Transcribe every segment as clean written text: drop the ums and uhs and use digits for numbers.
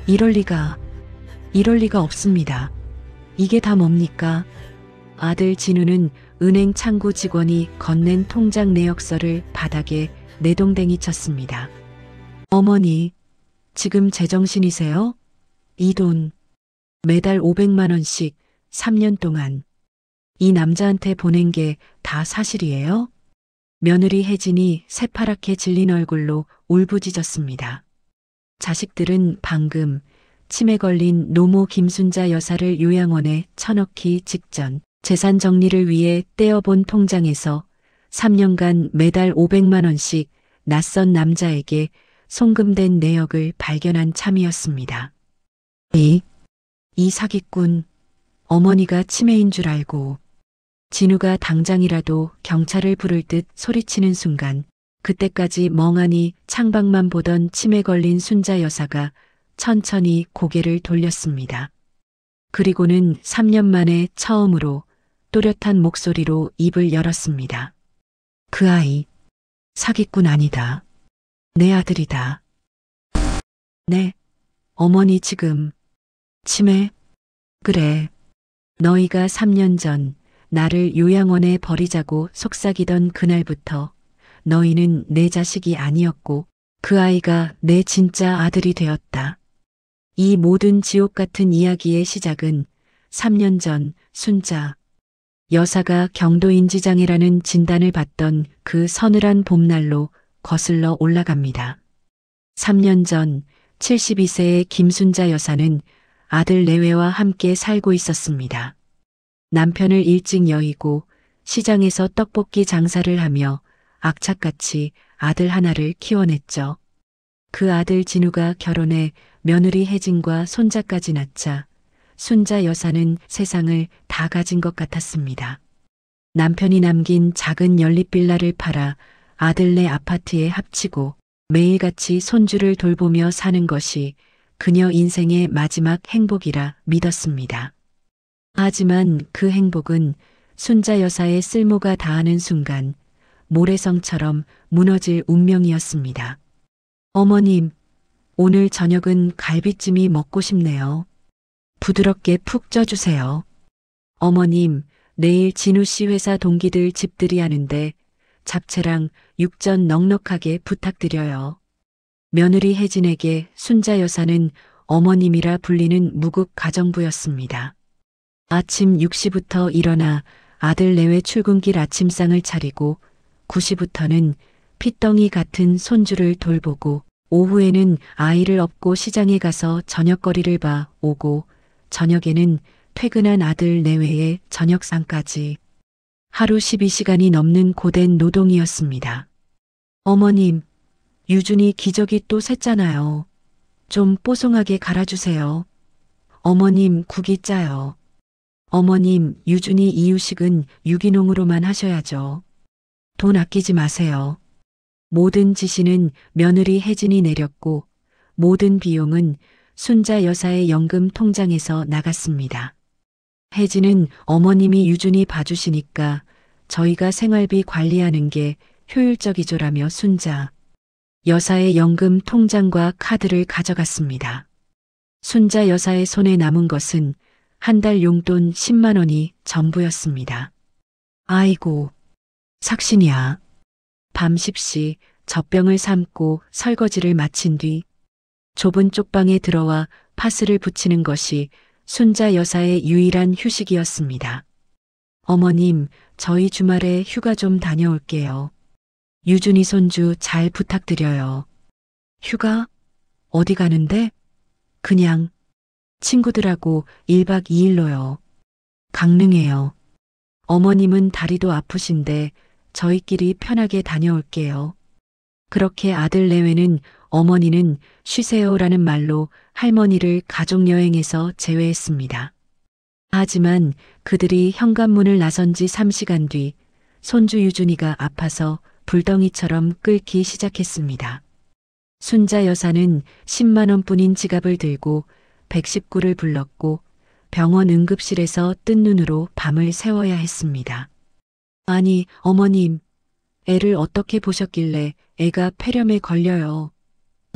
이럴 리가 없습니다. 이게 다 뭡니까? 아들 진우는 은행 창구 직원이 건넨 통장 내역서를 바닥에 내동댕이 쳤습니다. 어머니, 지금 제정신이세요? 이 돈, 매달 500만 원씩 3년 동안 이 남자한테 보낸 게 다 사실이에요? 며느리 혜진이 새파랗게 질린 얼굴로 울부짖었습니다. 자식들은 방금 치매 걸린 노모 김순자 여사를 요양원에 쳐넣기 직전 재산 정리를 위해 떼어본 통장에서 3년간 매달 500만 원씩 낯선 남자에게 송금된 내역을 발견한 참이었습니다. 이 사기꾼, 어머니가 치매인 줄 알고 진우가 당장이라도 경찰을 부를 듯 소리치는 순간 그때까지 멍하니 창밖만 보던 치매 걸린 순자 여사가 천천히 고개를 돌렸습니다. 그리고는 3년 만에 처음으로 또렷한 목소리로 입을 열었습니다. 그 아이, 사기꾼 아니다. 내 아들이다. 네, 어머니 지금 치매? 그래, 너희가 3년 전 나를 요양원에 버리자고 속삭이던 그날부터 너희는 내 자식이 아니었고 그 아이가 내 진짜 아들이 되었다. 이 모든 지옥 같은 이야기의 시작은 3년 전 순자 여사가 경도인지장애라는 진단을 받던 그 서늘한 봄날로 거슬러 올라갑니다. 3년 전 72세의 김순자 여사는 아들 내외와 함께 살고 있었습니다. 남편을 일찍 여의고 시장에서 떡볶이 장사를 하며 악착같이 아들 하나를 키워냈죠. 그 아들 진우가 결혼해 며느리 혜진과 손자까지 낳자 순자 여사는 세상을 다 가진 것 같았습니다. 남편이 남긴 작은 연립빌라를 팔아 아들네 아파트에 합치고 매일같이 손주를 돌보며 사는 것이 그녀 인생의 마지막 행복이라 믿었습니다. 하지만 그 행복은 순자 여사의 쓸모가 다하는 순간 모래성처럼 무너질 운명이었습니다. 어머님, 오늘 저녁은 갈비찜이 먹고 싶네요. 부드럽게 푹 쪄주세요. 어머님, 내일 진우 씨 회사 동기들 집들이 하는데 잡채랑 육전 넉넉하게 부탁드려요. 며느리 혜진에게 순자 여사는 어머님이라 불리는 무국 가정부였습니다. 아침 6시부터 일어나 아들 내외 출근길 아침상을 차리고 9시부터는 핏덩이 같은 손주를 돌보고 오후에는 아이를 업고 시장에 가서 저녁거리를 봐 오고 저녁에는 퇴근한 아들 내외의 저녁상까지 하루 12시간이 넘는 고된 노동이었습니다. 어머님, 유준이 기저귀 또 샜잖아요. 좀 뽀송하게 갈아주세요. 어머님, 국이 짜요. 어머님, 유준이 이유식은 유기농으로만 하셔야죠. 돈 아끼지 마세요. 모든 지시는 며느리 혜진이 내렸고 모든 비용은 순자 여사의 연금 통장에서 나갔습니다. 혜진은 어머님이 유준이 봐주시니까 저희가 생활비 관리하는 게 효율적이죠라며 순자 여사의 연금 통장과 카드를 가져갔습니다. 순자 여사의 손에 남은 것은 한 달 용돈 10만 원이 전부였습니다. 아이고, 삭신이야. 밤 10시 젖병을 삶고 설거지를 마친 뒤 좁은 쪽방에 들어와 파스를 붙이는 것이 순자 여사의 유일한 휴식이었습니다. 어머님, 저희 주말에 휴가 좀 다녀올게요. 유준이 손주 잘 부탁드려요. 휴가? 어디 가는데? 그냥 친구들하고 1박 2일로요. 강릉에요. 어머님은 다리도 아프신데 저희끼리 편하게 다녀올게요. 그렇게 아들 내외는 어머니는 쉬세요라는 말로 할머니를 가족여행에서 제외했습니다. 하지만 그들이 현관문을 나선 지 3시간 뒤 손주 유준이가 아파서 불덩이처럼 끓기 시작했습니다. 순자 여사는 10만 원뿐인 지갑을 들고 119를 불렀고 병원 응급실에서 뜬 눈으로 밤을 새워야 했습니다. 아니, 어머님, 애를 어떻게 보셨길래 애가 폐렴에 걸려요.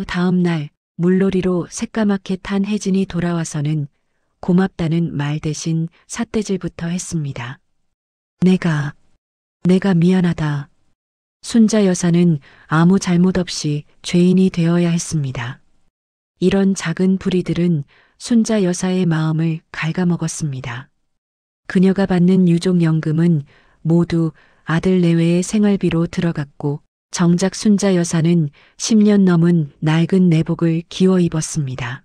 다음 날 물놀이로 새까맣게 탄 혜진이 돌아와서는 고맙다는 말 대신 삿대질부터 했습니다. 내가 미안하다. 순자 여사는 아무 잘못 없이 죄인이 되어야 했습니다. 이런 작은 불의들은 순자 여사의 마음을 갉아먹었습니다. 그녀가 받는 유족연금은 모두 아들 내외의 생활비로 들어갔고 정작 순자 여사는 10년 넘은 낡은 내복을 기워 입었습니다.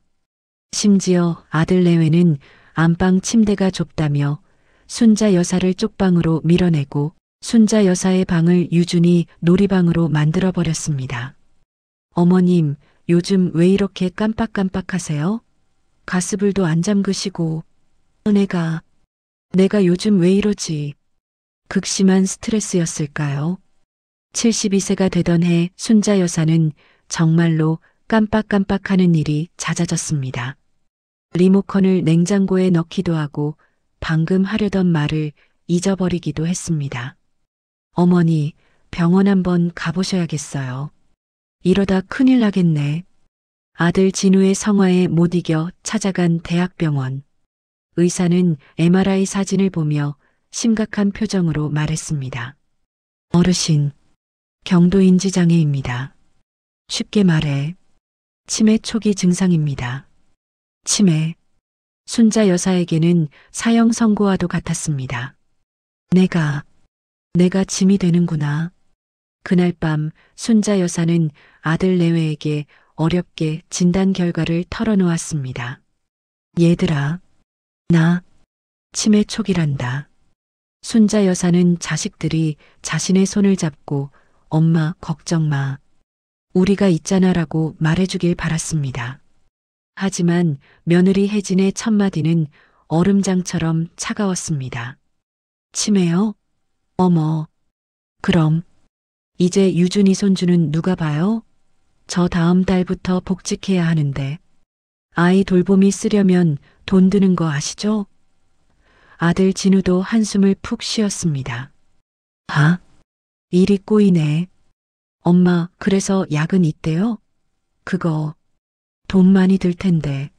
심지어 아들 내외는 안방 침대가 좁다며 순자 여사를 쪽방으로 밀어내고 순자 여사의 방을 유준히 놀이방으로 만들어버렸습니다. 어머님, 요즘 왜 이렇게 깜빡깜빡하세요? 가스불도 안 잠그시고. 내가 요즘 왜 이러지? 극심한 스트레스였을까요? 72세가 되던 해 순자 여사는 정말로 깜빡깜빡하는 일이 잦아졌습니다. 리모컨을 냉장고에 넣기도 하고 방금 하려던 말을 잊어버리기도 했습니다. 어머니, 병원 한번 가보셔야겠어요. 이러다 큰일 나겠네. 아들 진우의 성화에 못 이겨 찾아간 대학병원. 의사는 MRI 사진을 보며 심각한 표정으로 말했습니다. 어르신, 경도인지장애입니다. 쉽게 말해 치매 초기 증상입니다. 치매. 순자 여사에게는 사형 선고와도 같았습니다. 내가 짐이 되는구나. 그날 밤 순자 여사는 아들 내외에게 어렵게 진단 결과를 털어놓았습니다. 얘들아, 나 치매 초기란다. 순자 여사는 자식들이 자신의 손을 잡고 엄마 걱정 마. 우리가 있잖아라고 말해주길 바랐습니다. 하지만 며느리 혜진의 첫마디는 얼음장처럼 차가웠습니다. 치매요? 어머. 그럼 이제 유준이 손주는 누가 봐요? 저 다음 달부터 복직해야 하는데. 아이 돌봄이 쓰려면 돈 드는 거 아시죠? 아들 진우도 한숨을 푹 쉬었습니다. 아, 일이 꼬이네. 엄마, 그래서 약은 있대요? 그거 돈 많이 들 텐데.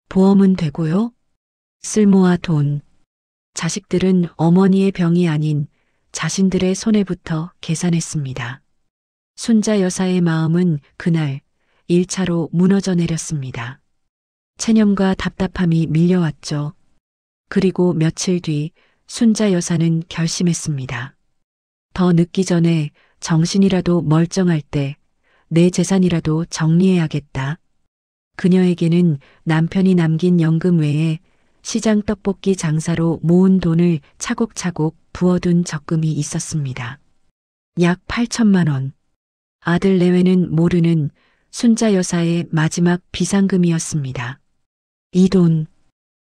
보험은 되고요? 쓸모와 돈. 자식들은 어머니의 병이 아닌 자신들의 손해부터 계산했습니다. 순자 여사의 마음은 그날 1차로 무너져 내렸습니다. 체념과 답답함이 밀려왔죠. 그리고 며칠 뒤 순자 여사는 결심했습니다. 더 늦기 전에 정신이라도 멀쩡할 때 내 재산이라도 정리해야겠다. 그녀에게는 남편이 남긴 연금 외에 시장 떡볶이 장사로 모은 돈을 차곡차곡 부어둔 적금이 있었습니다. 약 8천만 원. 아들 내외는 모르는 순자 여사의 마지막 비상금이었습니다. 이 돈,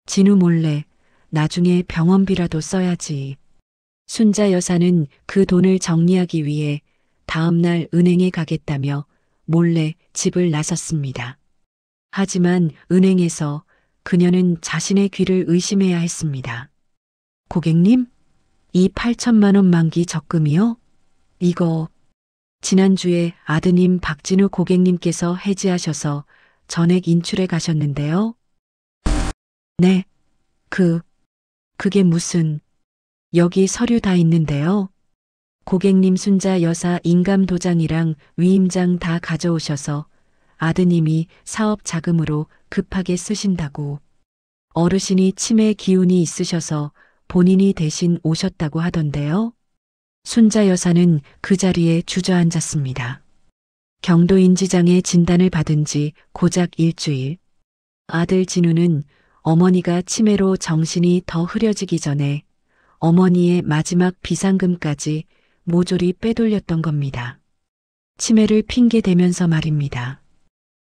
진우 몰래 나중에 병원비라도 써야지. 순자 여사는 그 돈을 정리하기 위해 다음날 은행에 가겠다며 몰래 집을 나섰습니다. 하지만 은행에서 그녀는 자신의 귀를 의심해야 했습니다. 고객님? 이 8천만 원 만기 적금이요? 이거 지난주에 아드님 박진우 고객님께서 해지하셔서 전액 인출해 가셨는데요. 네, 그게 무슨, 여기 서류 다 있는데요. 고객님 순자 여사 인감도장이랑 위임장 다 가져오셔서 아드님이 사업 자금으로 급하게 쓰신다고. 어르신이 치매 기운이 있으셔서 본인이 대신 오셨다고 하던데요. 순자 여사는 그 자리에 주저앉았습니다. 경도인지장애 진단을 받은 지 고작 일주일. 아들 진우는 어머니가 치매로 정신이 더 흐려지기 전에 어머니의 마지막 비상금까지 모조리 빼돌렸던 겁니다. 치매를 핑계대면서 말입니다.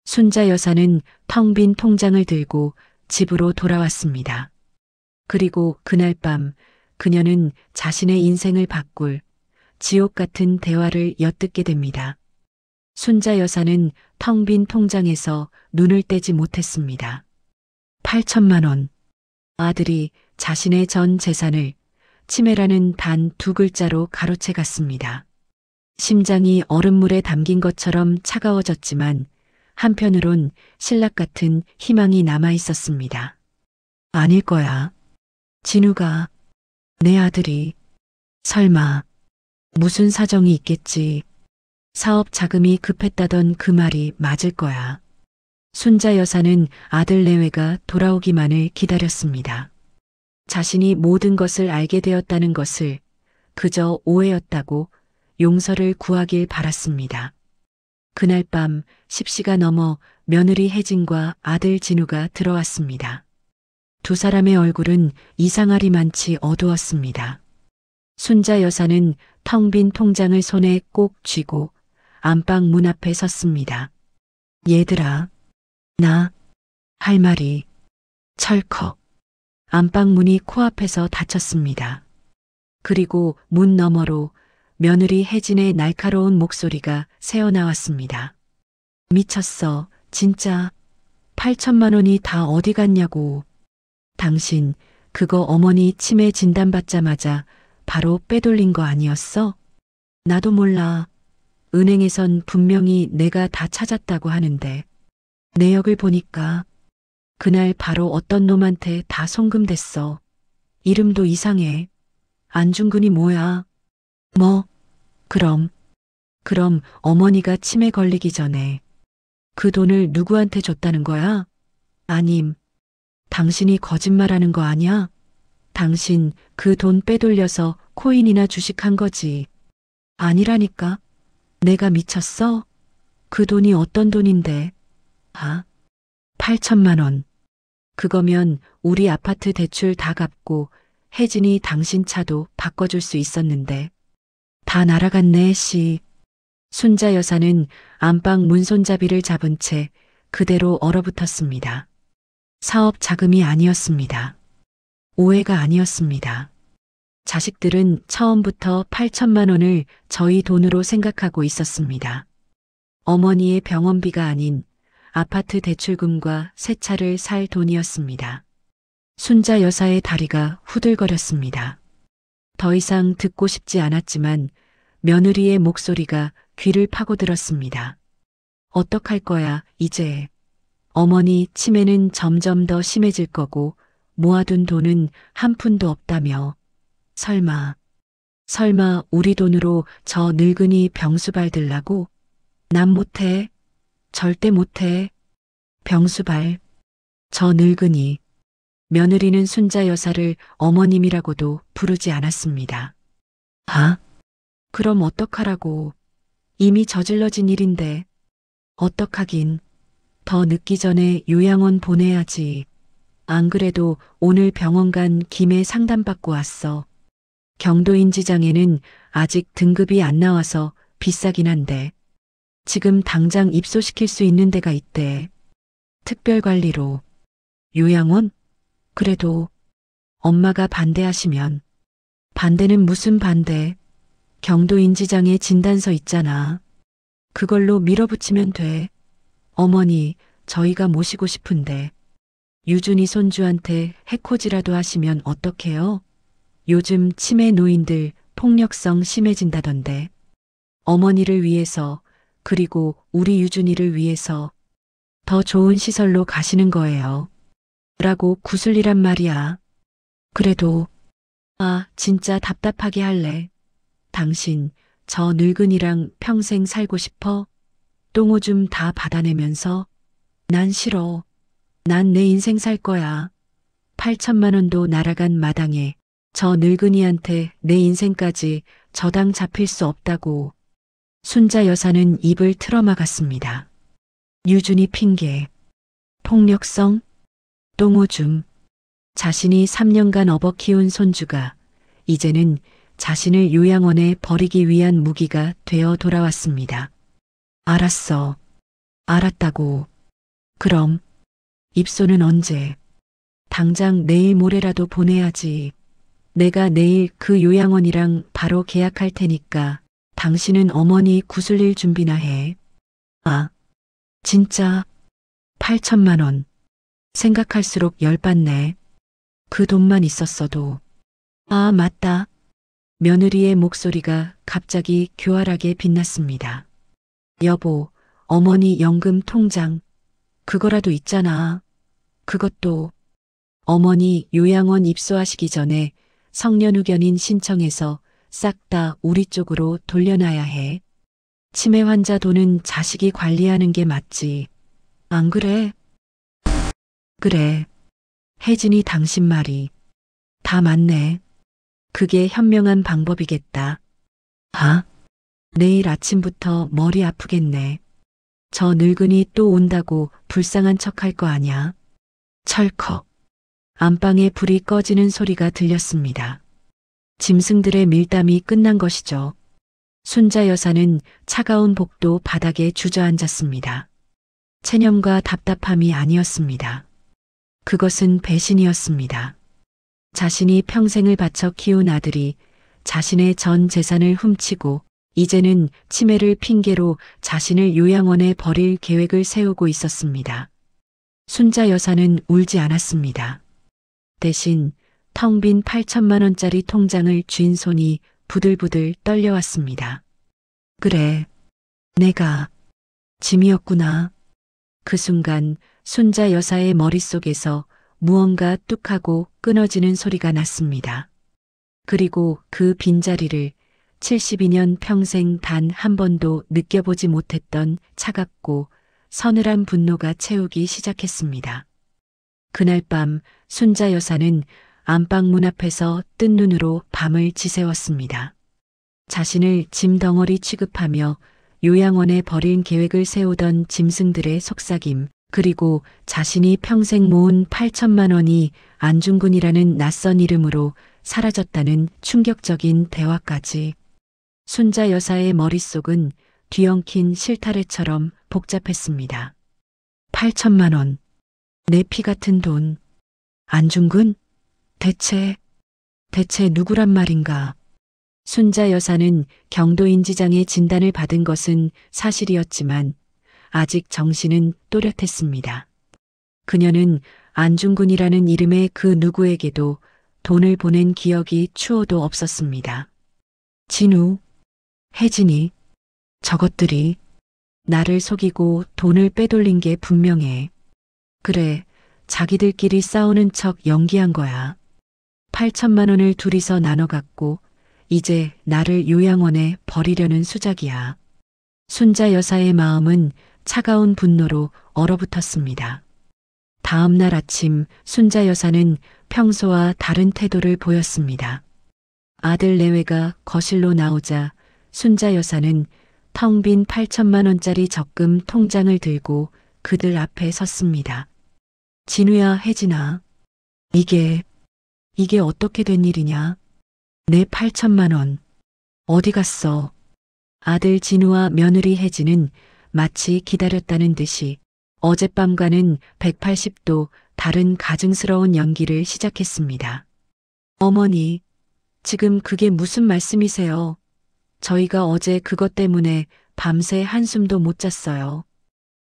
순자 여사는 텅 빈 통장을 들고 집으로 돌아왔습니다. 그리고 그날 밤 그녀는 자신의 인생을 바꿀 지옥 같은 대화를 엿듣게 됩니다. 순자 여사는 텅 빈 통장에서 눈을 떼지 못했습니다. 8천만 원. 아들이 자신의 전 재산을 치매라는 단 2글자로 가로채 갔습니다. 심장이 얼음물에 담긴 것처럼 차가워졌지만 한편으론 신락 같은 희망이 남아 있었습니다. 아닐 거야. 진우가, 내 아들이, 설마, 무슨 사정이 있겠지. 사업 자금이 급했다던 그 말이 맞을 거야. 순자 여사는 아들 내외가 돌아오기만을 기다렸습니다. 자신이 모든 것을 알게 되었다는 것을 그저 오해였다고 용서를 구하길 바랐습니다. 그날 밤 10시가 넘어 며느리 혜진과 아들 진우가 들어왔습니다. 두 사람의 얼굴은 이상하리만치 어두웠습니다. 순자 여사는 텅 빈 통장을 손에 꼭 쥐고 안방 문 앞에 섰습니다. 얘들아, 나, 할 말이, 철컥. 안방 문이 코앞에서 닫혔습니다. 그리고 문 너머로 며느리 혜진의 날카로운 목소리가 새어나왔습니다. 미쳤어, 진짜. 8천만 원이 다 어디 갔냐고. 당신, 그거 어머니 치매 진단받자마자 바로 빼돌린 거 아니었어? 나도 몰라. 은행에선 분명히 내가 다 찾았다고 하는데 내역을 보니까 그날 바로 어떤 놈한테 다 송금됐어. 이름도 이상해. 안중근이 뭐야? 뭐? 그럼 어머니가 치매 걸리기 전에 그 돈을 누구한테 줬다는 거야? 아님, 당신이 거짓말하는 거 아니야? 당신 그 돈 빼돌려서 코인이나 주식한 거지. 아니라니까. 내가 미쳤어? 그 돈이 어떤 돈인데? 아, 8천만 원. 그거면 우리 아파트 대출 다 갚고 혜진이 당신 차도 바꿔줄 수 있었는데. 다 날아갔네, 씨. 순자 여사는 안방 문손잡이를 잡은 채 그대로 얼어붙었습니다. 사업 자금이 아니었습니다. 오해가 아니었습니다. 자식들은 처음부터 8천만 원을 저희 돈으로 생각하고 있었습니다. 어머니의 병원비가 아닌 아파트 대출금과 새 차를 살 돈이었습니다. 순자 여사의 다리가 후들거렸습니다. 더 이상 듣고 싶지 않았지만 며느리의 목소리가 귀를 파고들었습니다. 어떡할 거야, 이제. 어머니 치매는 점점 더 심해질 거고 모아둔 돈은 한 푼도 없다며. 설마 우리 돈으로 저 늙은이 병수발 들라고? 난 못해. 절대 못해. 병수발. 저 늙은이. 며느리는 순자 여사를 어머님이라고도 부르지 않았습니다. 아? 그럼 어떡하라고. 이미 저질러진 일인데. 어떡하긴. 더 늦기 전에 요양원 보내야지. 안 그래도 오늘 병원 간 김에 상담받고 왔어. 경도인지장에는 아직 등급이 안 나와서 비싸긴 한데 지금 당장 입소시킬 수 있는 데가 있대. 특별관리로. 요양원? 그래도 엄마가 반대하시면. 반대는 무슨 반대? 경도인지장에 진단서 있잖아. 그걸로 밀어붙이면 돼. 어머니, 저희가 모시고 싶은데 유준이 손주한테 해코지라도 하시면 어떡해요? 요즘 치매 노인들 폭력성 심해진다던데. 어머니를 위해서 그리고 우리 유준이를 위해서 더 좋은 시설로 가시는 거예요. 라고 구슬리란 말이야. 그래도 진짜 답답하게 할래. 당신 저 늙은이랑 평생 살고 싶어? 똥오줌 다 받아내면서? 난 싫어. 난 내 인생 살 거야. 8천만 원도 날아간 마당에 저 늙은이한테 내 인생까지 저당 잡힐 수 없다고. 순자 여사는 입을 틀어막았습니다. 유준이 핑계. 폭력성? 똥오줌. 자신이 3년간 업어 키운 손주가 이제는 자신을 요양원에 버리기 위한 무기가 되어 돌아왔습니다. 알았어. 알았다고. 그럼 입소는 언제? 당장 내일 모레라도 보내야지. 내가 내일 그 요양원이랑 바로 계약할 테니까 당신은 어머니 구슬릴 준비나 해. 진짜 8천만 원. 생각할수록 열받네. 그 돈만 있었어도. 맞다. 며느리의 목소리가 갑자기 교활하게 빛났습니다. 여보, 어머니 연금 통장, 그거라도 있잖아. 그것도 어머니 요양원 입소하시기 전에 성년후견인 신청해서 싹 다 우리 쪽으로 돌려놔야 해. 치매 환자 돈은 자식이 관리하는 게 맞지. 안 그래? 그래. 혜진이 당신 말이 다 맞네. 그게 현명한 방법이겠다. 아, 내일 아침부터 머리 아프겠네. 저 늙은이 또 온다고 불쌍한 척 할 거 아냐. 철컥. 안방에 불이 꺼지는 소리가 들렸습니다. 짐승들의 밀담이 끝난 것이죠. 순자 여사는 차가운 복도 바닥에 주저앉았습니다. 체념과 답답함이 아니었습니다. 그것은 배신이었습니다. 자신이 평생을 바쳐 키운 아들이 자신의 전 재산을 훔치고 이제는 치매를 핑계로 자신을 요양원에 버릴 계획을 세우고 있었습니다. 순자 여사는 울지 않았습니다. 대신 텅 빈 8천만 원짜리 통장을 쥔 손이 부들부들 떨려왔습니다. 그래, 내가 짐이었구나. 그 순간 순자 여사의 머릿속에서 무언가 뚝하고 끊어지는 소리가 났습니다. 그리고 그 빈자리를 72년 평생 단 한 번도 느껴보지 못했던 차갑고 서늘한 분노가 채우기 시작했습니다. 그날 밤 순자 여사는 안방 문 앞에서 뜬 눈으로 밤을 지새웠습니다. 자신을 짐덩어리 취급하며 요양원에 버린 계획을 세우던 짐승들의 속삭임, 그리고 자신이 평생 모은 8천만 원이 안중근이라는 낯선 이름으로 사라졌다는 충격적인 대화까지. 순자 여사의 머릿속은 뒤엉킨 실타래처럼 복잡했습니다. 8천만 원. 내 피 같은 돈. 안중근? 대체 누구란 말인가? 순자 여사는 경도인지장의 진단을 받은 것은 사실이었지만 아직 정신은 또렷했습니다. 그녀는 안중근이라는 이름의 그 누구에게도 돈을 보낸 기억이 추호도 없었습니다. 진우, 혜진이, 저것들이 나를 속이고 돈을 빼돌린 게 분명해. 그래, 자기들끼리 싸우는 척 연기한 거야. 8천만 원을 둘이서 나눠 갖고 이제 나를 요양원에 버리려는 수작이야. 순자 여사의 마음은 차가운 분노로 얼어붙었습니다. 다음 날 아침 순자 여사는 평소와 다른 태도를 보였습니다. 아들 내외가 거실로 나오자 순자 여사는 텅 빈 8천만 원짜리 적금 통장을 들고 그들 앞에 섰습니다. 진우야, 혜진아. 이게 어떻게 된 일이냐? 내 8천만 원. 어디 갔어? 아들 진우와 며느리 혜진은 마치 기다렸다는 듯이 어젯밤과는 180도 다른 가증스러운 연기를 시작했습니다. 어머니, 지금 그게 무슨 말씀이세요? 저희가 어제 그것 때문에 밤새 한숨도 못 잤어요.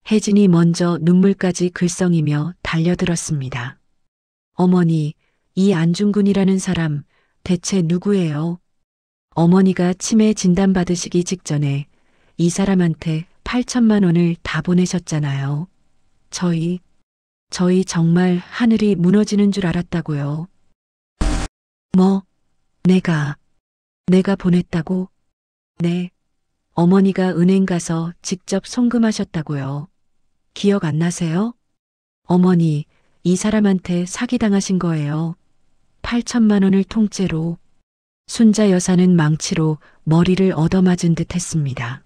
혜진이 먼저 눈물까지 글썽이며 달려들었습니다. 어머니, 이 안중근이라는 사람 대체 누구예요? 어머니가 치매 진단받으시기 직전에 이 사람한테 8천만 원을 다 보내셨잖아요. 저희 정말 하늘이 무너지는 줄 알았다고요. 뭐, 내가 보냈다고? 네. 어머니가 은행 가서 직접 송금하셨다고요. 기억 안 나세요? 어머니, 이 사람한테 사기당하신 거예요. 8천만 원을 통째로. 순자 여사는 망치로 머리를 얻어맞은 듯 했습니다.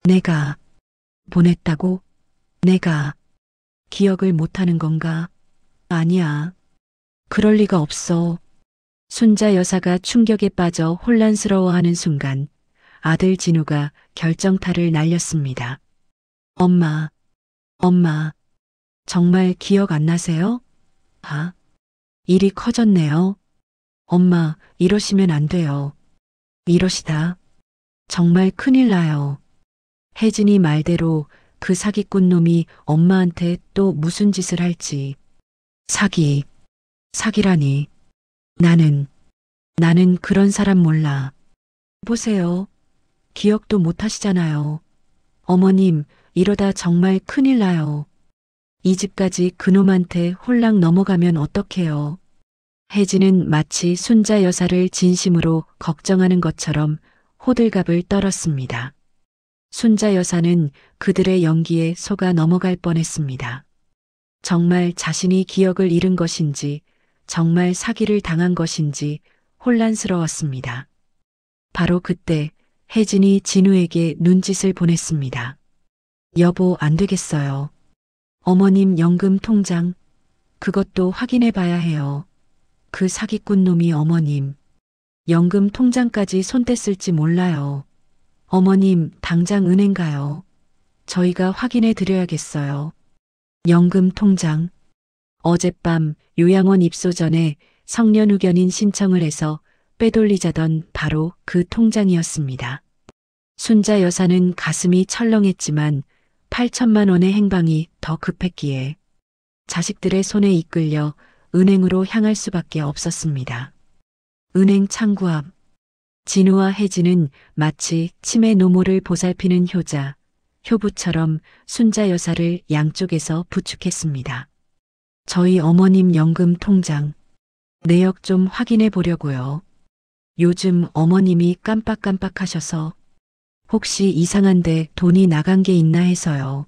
내가 보냈다고? 내가 기억을 못하는 건가? 아니야. 그럴 리가 없어. 순자 여사가 충격에 빠져 혼란스러워하는 순간 아들 진우가 결정타를 날렸습니다. 엄마, 정말 기억 안 나세요? 아, 일이 커졌네요. 엄마, 이러시면 안 돼요. 이러시다 정말 큰일 나요. 혜진이 말대로 그 사기꾼 놈이 엄마한테 또 무슨 짓을 할지. 사기라니. 나는 그런 사람 몰라. 보세요. 기억도 못 하시잖아요. 어머님, 이러다 정말 큰일 나요. 이 집까지 그놈한테 홀랑 넘어가면 어떡해요. 혜진은 마치 순자 여사를 진심으로 걱정하는 것처럼 호들갑을 떨었습니다. 순자 여사는 그들의 연기에 속아 넘어갈 뻔했습니다. 정말 자신이 기억을 잃은 것인지, 정말 사기를 당한 것인지 혼란스러웠습니다. 바로 그때 혜진이 진우에게 눈짓을 보냈습니다. 여보, 안 되겠어요. 어머님 연금 통장, 그것도 확인해 봐야 해요. 그 사기꾼 놈이 어머님 연금 통장까지 손댔을지 몰라요. 어머님 당장 은행 가요. 저희가 확인해 드려야겠어요. 연금 통장. 어젯밤 요양원 입소 전에 성년후견인 신청을 해서 빼돌리자던 바로 그 통장이었습니다. 순자 여사는 가슴이 철렁했지만 8천만 원의 행방이 더 급했기에 자식들의 손에 이끌려 은행으로 향할 수밖에 없었습니다. 은행 창구 앞. 진우와 혜진은 마치 치매 노모를 보살피는 효자, 효부처럼 순자 여사를 양쪽에서 부축했습니다. 저희 어머님 연금 통장 내역 좀 확인해 보려고요. 요즘 어머님이 깜빡깜빡하셔서 혹시 이상한데 돈이 나간 게 있나 해서요.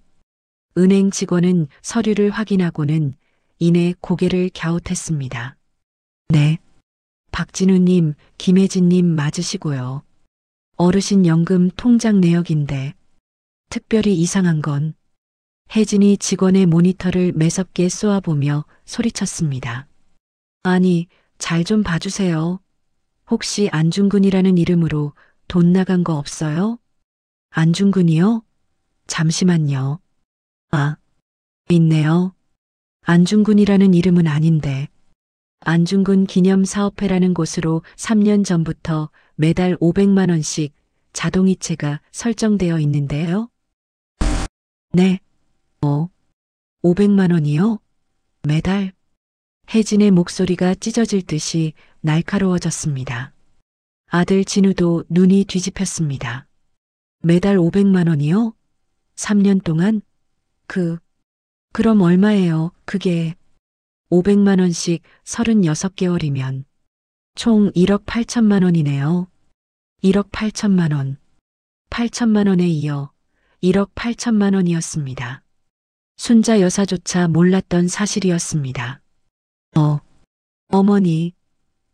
은행 직원은 서류를 확인하고는 이내 고개를 갸웃했습니다. 네. 박진우님, 김혜진님 맞으시고요. 어르신 연금 통장 내역인데 특별히 이상한 건 혜진이 직원의 모니터를 매섭게 쏘아보며 소리쳤습니다. 아니, 잘 좀 봐주세요. 혹시 안중근이라는 이름으로 돈 나간 거 없어요? 안중근이요? 잠시만요. 아, 있네요. 안중근이라는 이름은 아닌데 안중근 기념사업회라는 곳으로 3년 전부터 매달 500만 원씩 자동이체가 설정되어 있는데요. 네. 500만 원이요? 매달? 혜진의 목소리가 찢어질 듯이 날카로워졌습니다. 아들 진우도 눈이 뒤집혔습니다. 매달 500만 원이요? 3년 동안? 그럼 얼마예요? 그게 500만 원씩 36개월이면 총 1억 8천만 원이네요. 1억 8천만 원. 8천만 원에 이어 1억 8천만 원이었습니다. 순자 여사조차 몰랐던 사실이었습니다. 어머니,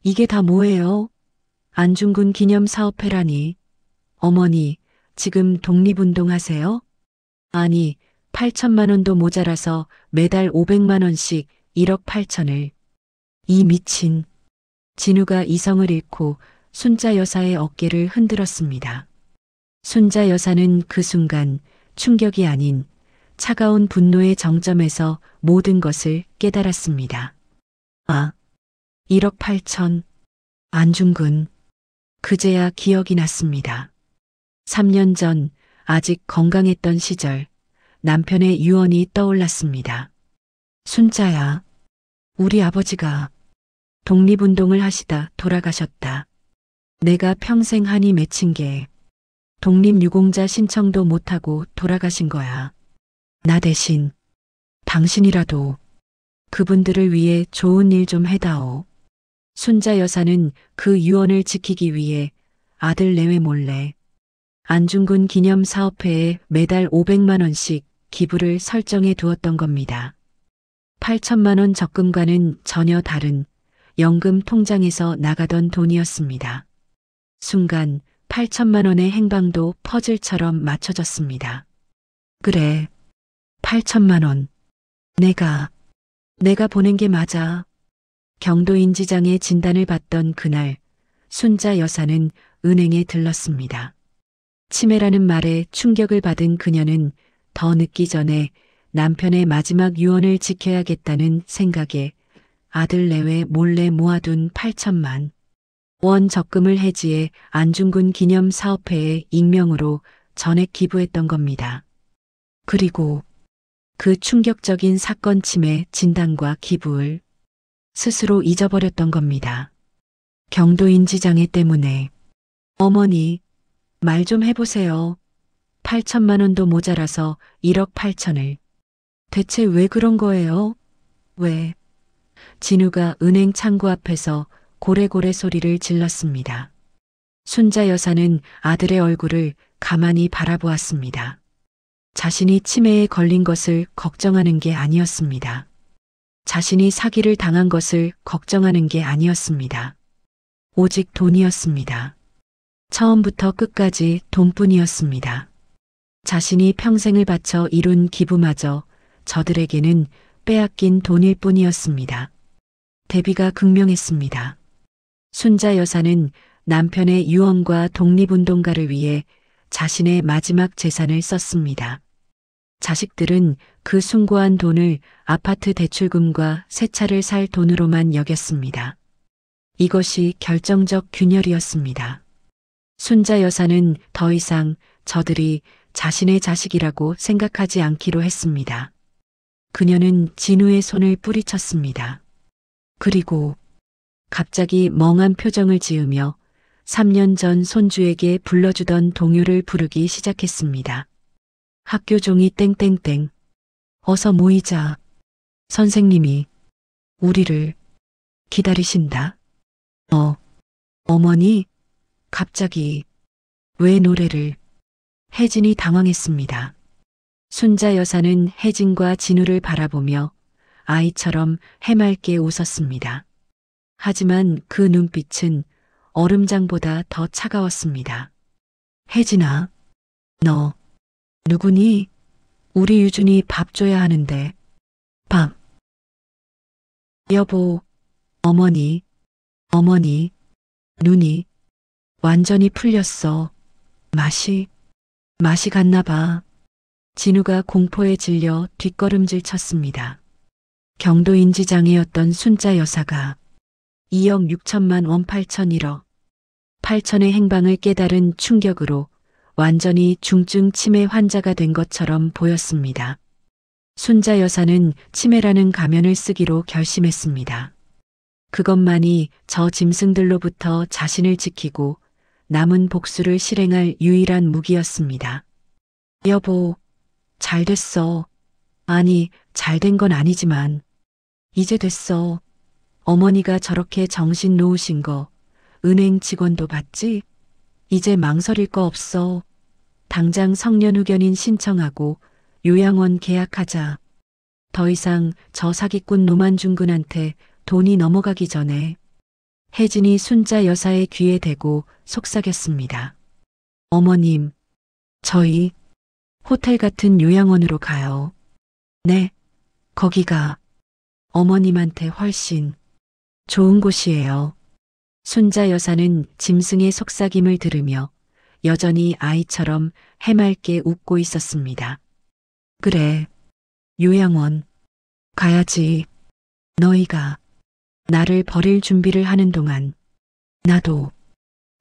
이게 다 뭐예요? 안중근 기념사업회라니. 어머니, 지금 독립운동 하세요? 아니, 8천만 원도 모자라서 매달 500만 원씩 1억 8천을. 이 미친. 진우가 이성을 잃고 순자 여사의 어깨를 흔들었습니다. 순자 여사는 그 순간 충격이 아닌 차가운 분노의 정점에서 모든 것을 깨달았습니다. 1억 8천. 안중근. 그제야 기억이 났습니다. 3년 전 아직 건강했던 시절 남편의 유언이 떠올랐습니다. 순자야, 우리 아버지가 독립운동을 하시다 돌아가셨다. 내가 평생 한이 맺힌 게 독립유공자 신청도 못하고 돌아가신 거야. 나 대신 당신이라도 그분들을 위해 좋은 일 좀 해다오. 순자 여사는 그 유언을 지키기 위해 아들 내외 몰래 안중근 기념사업회에 매달 500만 원씩 기부를 설정해 두었던 겁니다. 8천만 원 적금과는 전혀 다른 연금 통장에서 나가던 돈이었습니다. 순간 8천만 원의 행방도 퍼즐처럼 맞춰졌습니다. 그래, 8천만 원. 내가 보낸 게 맞아. 경도인지장의 진단을 받던 그날 순자 여사는 은행에 들렀습니다. 치매라는 말에 충격을 받은 그녀는 더 늦기 전에 남편의 마지막 유언을 지켜야겠다는 생각에 아들 내외 몰래 모아둔 8천만 원 적금을 해지해 안중근 기념사업회에 익명으로 전액 기부했던 겁니다. 그리고 그 충격적인 사건 치매 진단과 기부를 스스로 잊어버렸던 겁니다. 경도인지장애 때문에. 어머니, 말 좀 해보세요. 8천만 원도 모자라서 1억 8천을. 대체 왜 그런 거예요? 왜? 진우가 은행 창구 앞에서 고래고래 소리를 질렀습니다. 순자 여사는 아들의 얼굴을 가만히 바라보았습니다. 자신이 치매에 걸린 것을 걱정하는 게 아니었습니다. 자신이 사기를 당한 것을 걱정하는 게 아니었습니다. 오직 돈이었습니다. 처음부터 끝까지 돈뿐이었습니다. 자신이 평생을 바쳐 이룬 기부마저 저들에게는 빼앗긴 돈일 뿐이었습니다. 대비가 극명했습니다. 순자 여사는 남편의 유언과 독립운동가를 위해 자신의 마지막 재산을 썼습니다. 자식들은 그 숭고한 돈을 아파트 대출금과 새 차를 살 돈으로만 여겼습니다. 이것이 결정적 균열이었습니다. 순자 여사는 더 이상 저들이 자신의 자식이라고 생각하지 않기로 했습니다. 그녀는 진우의 손을 뿌리쳤습니다. 그리고 갑자기 멍한 표정을 지으며 3년 전 손주에게 불러주던 동요를 부르기 시작했습니다. 학교 종이 땡땡땡. 어서 모이자. 선생님이 우리를 기다리신다. 어머니? 갑자기 왜 노래를? 혜진이 당황했습니다. 순자 여사는 혜진과 진우를 바라보며 아이처럼 해맑게 웃었습니다. 하지만 그 눈빛은 얼음장보다 더 차가웠습니다. 혜진아, 너 누구니? 우리 유준이 밥 줘야 하는데. 밥. 여보, 어머니, 눈이 완전히 풀렸어. 맛이 갔나 봐. 진우가 공포에 질려 뒷걸음질 쳤습니다. 경도인지 장애였던 순자 여사가 2억 6천만 원 8천일억 8천의 행방을 깨달은 충격으로 완전히 중증 치매 환자가 된 것처럼 보였습니다. 순자 여사는 치매라는 가면을 쓰기로 결심했습니다. 그것만이 저 짐승들로부터 자신을 지키고 남은 복수를 실행할 유일한 무기였습니다. 여보, 잘 됐어. 아니, 잘 된 건 아니지만 이제 됐어. 어머니가 저렇게 정신 놓으신 거 은행 직원도 봤지? 이제 망설일 거 없어. 당장 성년후견인 신청하고 요양원 계약하자. 더 이상 저 사기꾼 노만중군한테 돈이 넘어가기 전에. 혜진이 순자 여사의 귀에 대고 속삭였습니다. 어머님, 저희 호텔 같은 요양원으로 가요. 네, 거기가 어머님한테 훨씬 좋은 곳이에요. 순자 여사는 짐승의 속삭임을 들으며 여전히 아이처럼 해맑게 웃고 있었습니다. 그래, 요양원 가야지. 너희가 나를 버릴 준비를 하는 동안 나도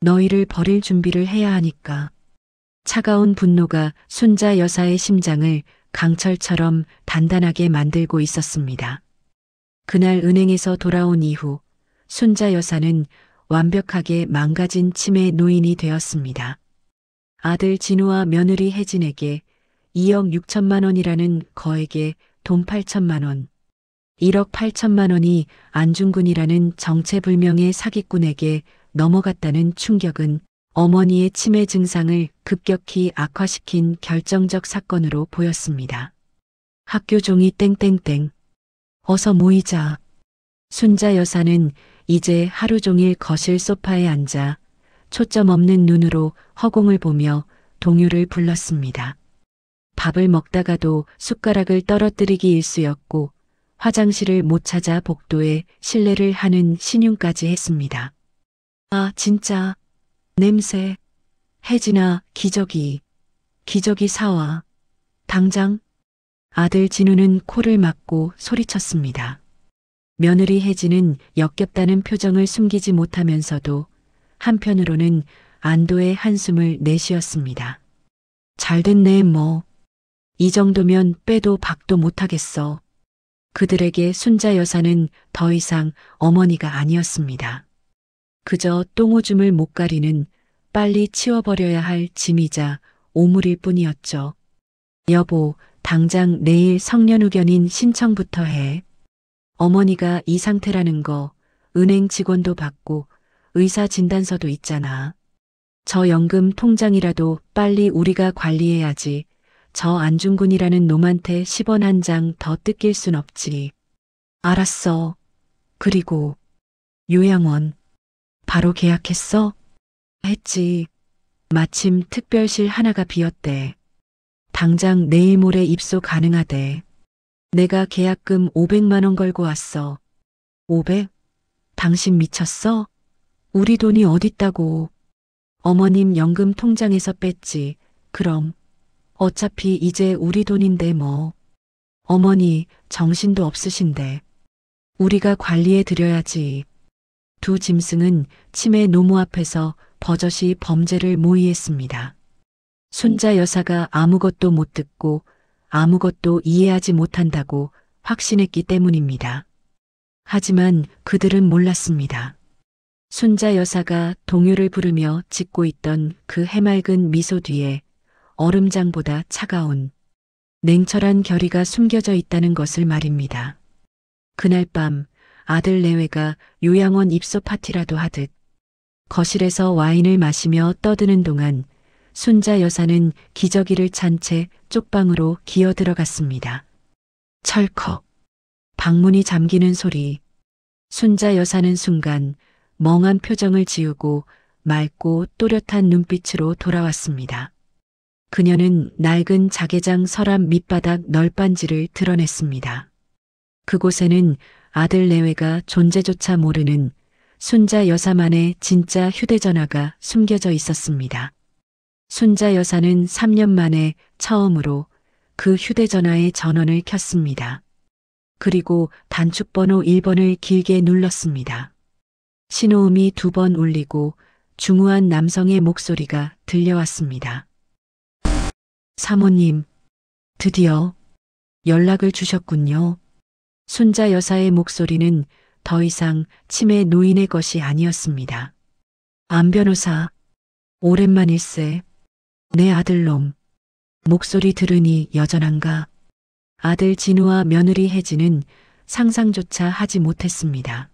너희를 버릴 준비를 해야 하니까. 차가운 분노가 순자 여사의 심장을 강철처럼 단단하게 만들고 있었습니다. 그날 은행에서 돌아온 이후 순자 여사는 완벽하게 망가진 치매 노인이 되었습니다. 아들 진우와 며느리 혜진에게 2억 6천만 원이라는 거액의 돈 8천만 원, 1억 8천만 원이 안중근이라는 정체불명의 사기꾼에게 넘어갔다는 충격은 어머니의 치매 증상을 급격히 악화시킨 결정적 사건으로 보였습니다. 학교 종이 땡땡땡. 어서 모이자. 순자 여사는 이제 하루 종일 거실 소파에 앉아 초점 없는 눈으로 허공을 보며 동요를 불렀습니다. 밥을 먹다가도 숟가락을 떨어뜨리기 일쑤였고 화장실을 못 찾아 복도에 실례를 하는 신용까지 했습니다. 아, 진짜. 냄새. 혜진아, 기저귀 사와. 당장. 아들 진우는 코를 막고 소리쳤습니다. 며느리 혜진은 역겹다는 표정을 숨기지 못하면서도 한편으로는 안도의 한숨을 내쉬었습니다. 잘 됐네 뭐. 이 정도면 빼도 박도 못하겠어. 그들에게 순자 여사는 더 이상 어머니가 아니었습니다. 그저 똥오줌을 못 가리는 빨리 치워버려야 할 짐이자 오물일 뿐이었죠. 여보, 당장 내일 성년후견인 신청부터 해. 어머니가 이 상태라는 거 은행 직원도 받고 의사 진단서도 있잖아. 저 연금 통장이라도 빨리 우리가 관리해야지. 저 안중근이라는 놈한테 10원 한 장 더 뜯길 순 없지. 알았어. 그리고 요양원 바로 계약했어? 했지. 마침 특별실 하나가 비었대. 당장 내일 모레 입소 가능하대. 내가 계약금 500만 원 걸고 왔어. 500? 당신 미쳤어? 우리 돈이 어딨다고. 어머님 연금 통장에서 뺐지. 그럼 어차피 이제 우리 돈인데 뭐. 어머니 정신도 없으신데. 우리가 관리해 드려야지. 두 짐승은 치매 노모 앞에서 버젓이 범죄를 모의했습니다. 손자 여사가 아무것도 못 듣고 아무것도 이해하지 못한다고 확신했기 때문입니다. 하지만 그들은 몰랐습니다. 손자 여사가 동요를 부르며 짓고 있던 그 해맑은 미소 뒤에 얼음장보다 차가운 냉철한 결의가 숨겨져 있다는 것을 말입니다. 그날 밤 아들 내외가 요양원 입소 파티라도 하듯 거실에서 와인을 마시며 떠드는 동안 손자 여사는 기저귀를 찬 채 쪽방으로 기어 들어갔습니다. 철컥. 방문이 잠기는 소리. 손자 여사는 순간 멍한 표정을 지우고 맑고 또렷한 눈빛으로 돌아왔습니다. 그녀는 낡은 자개장 서랍 밑바닥 널빤지를 드러냈습니다. 그곳에는 아들 내외가 존재조차 모르는 손자 여사만의 진짜 휴대전화가 숨겨져 있었습니다. 손자 여사는 3년 만에 처음으로 그 휴대전화의 전원을 켰습니다. 그리고 단축번호 1번을 길게 눌렀습니다. 신호음이 2번 울리고 중후한 남성의 목소리가 들려왔습니다. 사모님, 드디어 연락을 주셨군요. 손자 여사의 목소리는 더 이상 치매 노인의 것이 아니었습니다. 안 변호사, 오랜만일세. 내 아들놈. 목소리 들으니 여전한가? 아들 진우와 며느리 혜진은 상상조차 하지 못했습니다.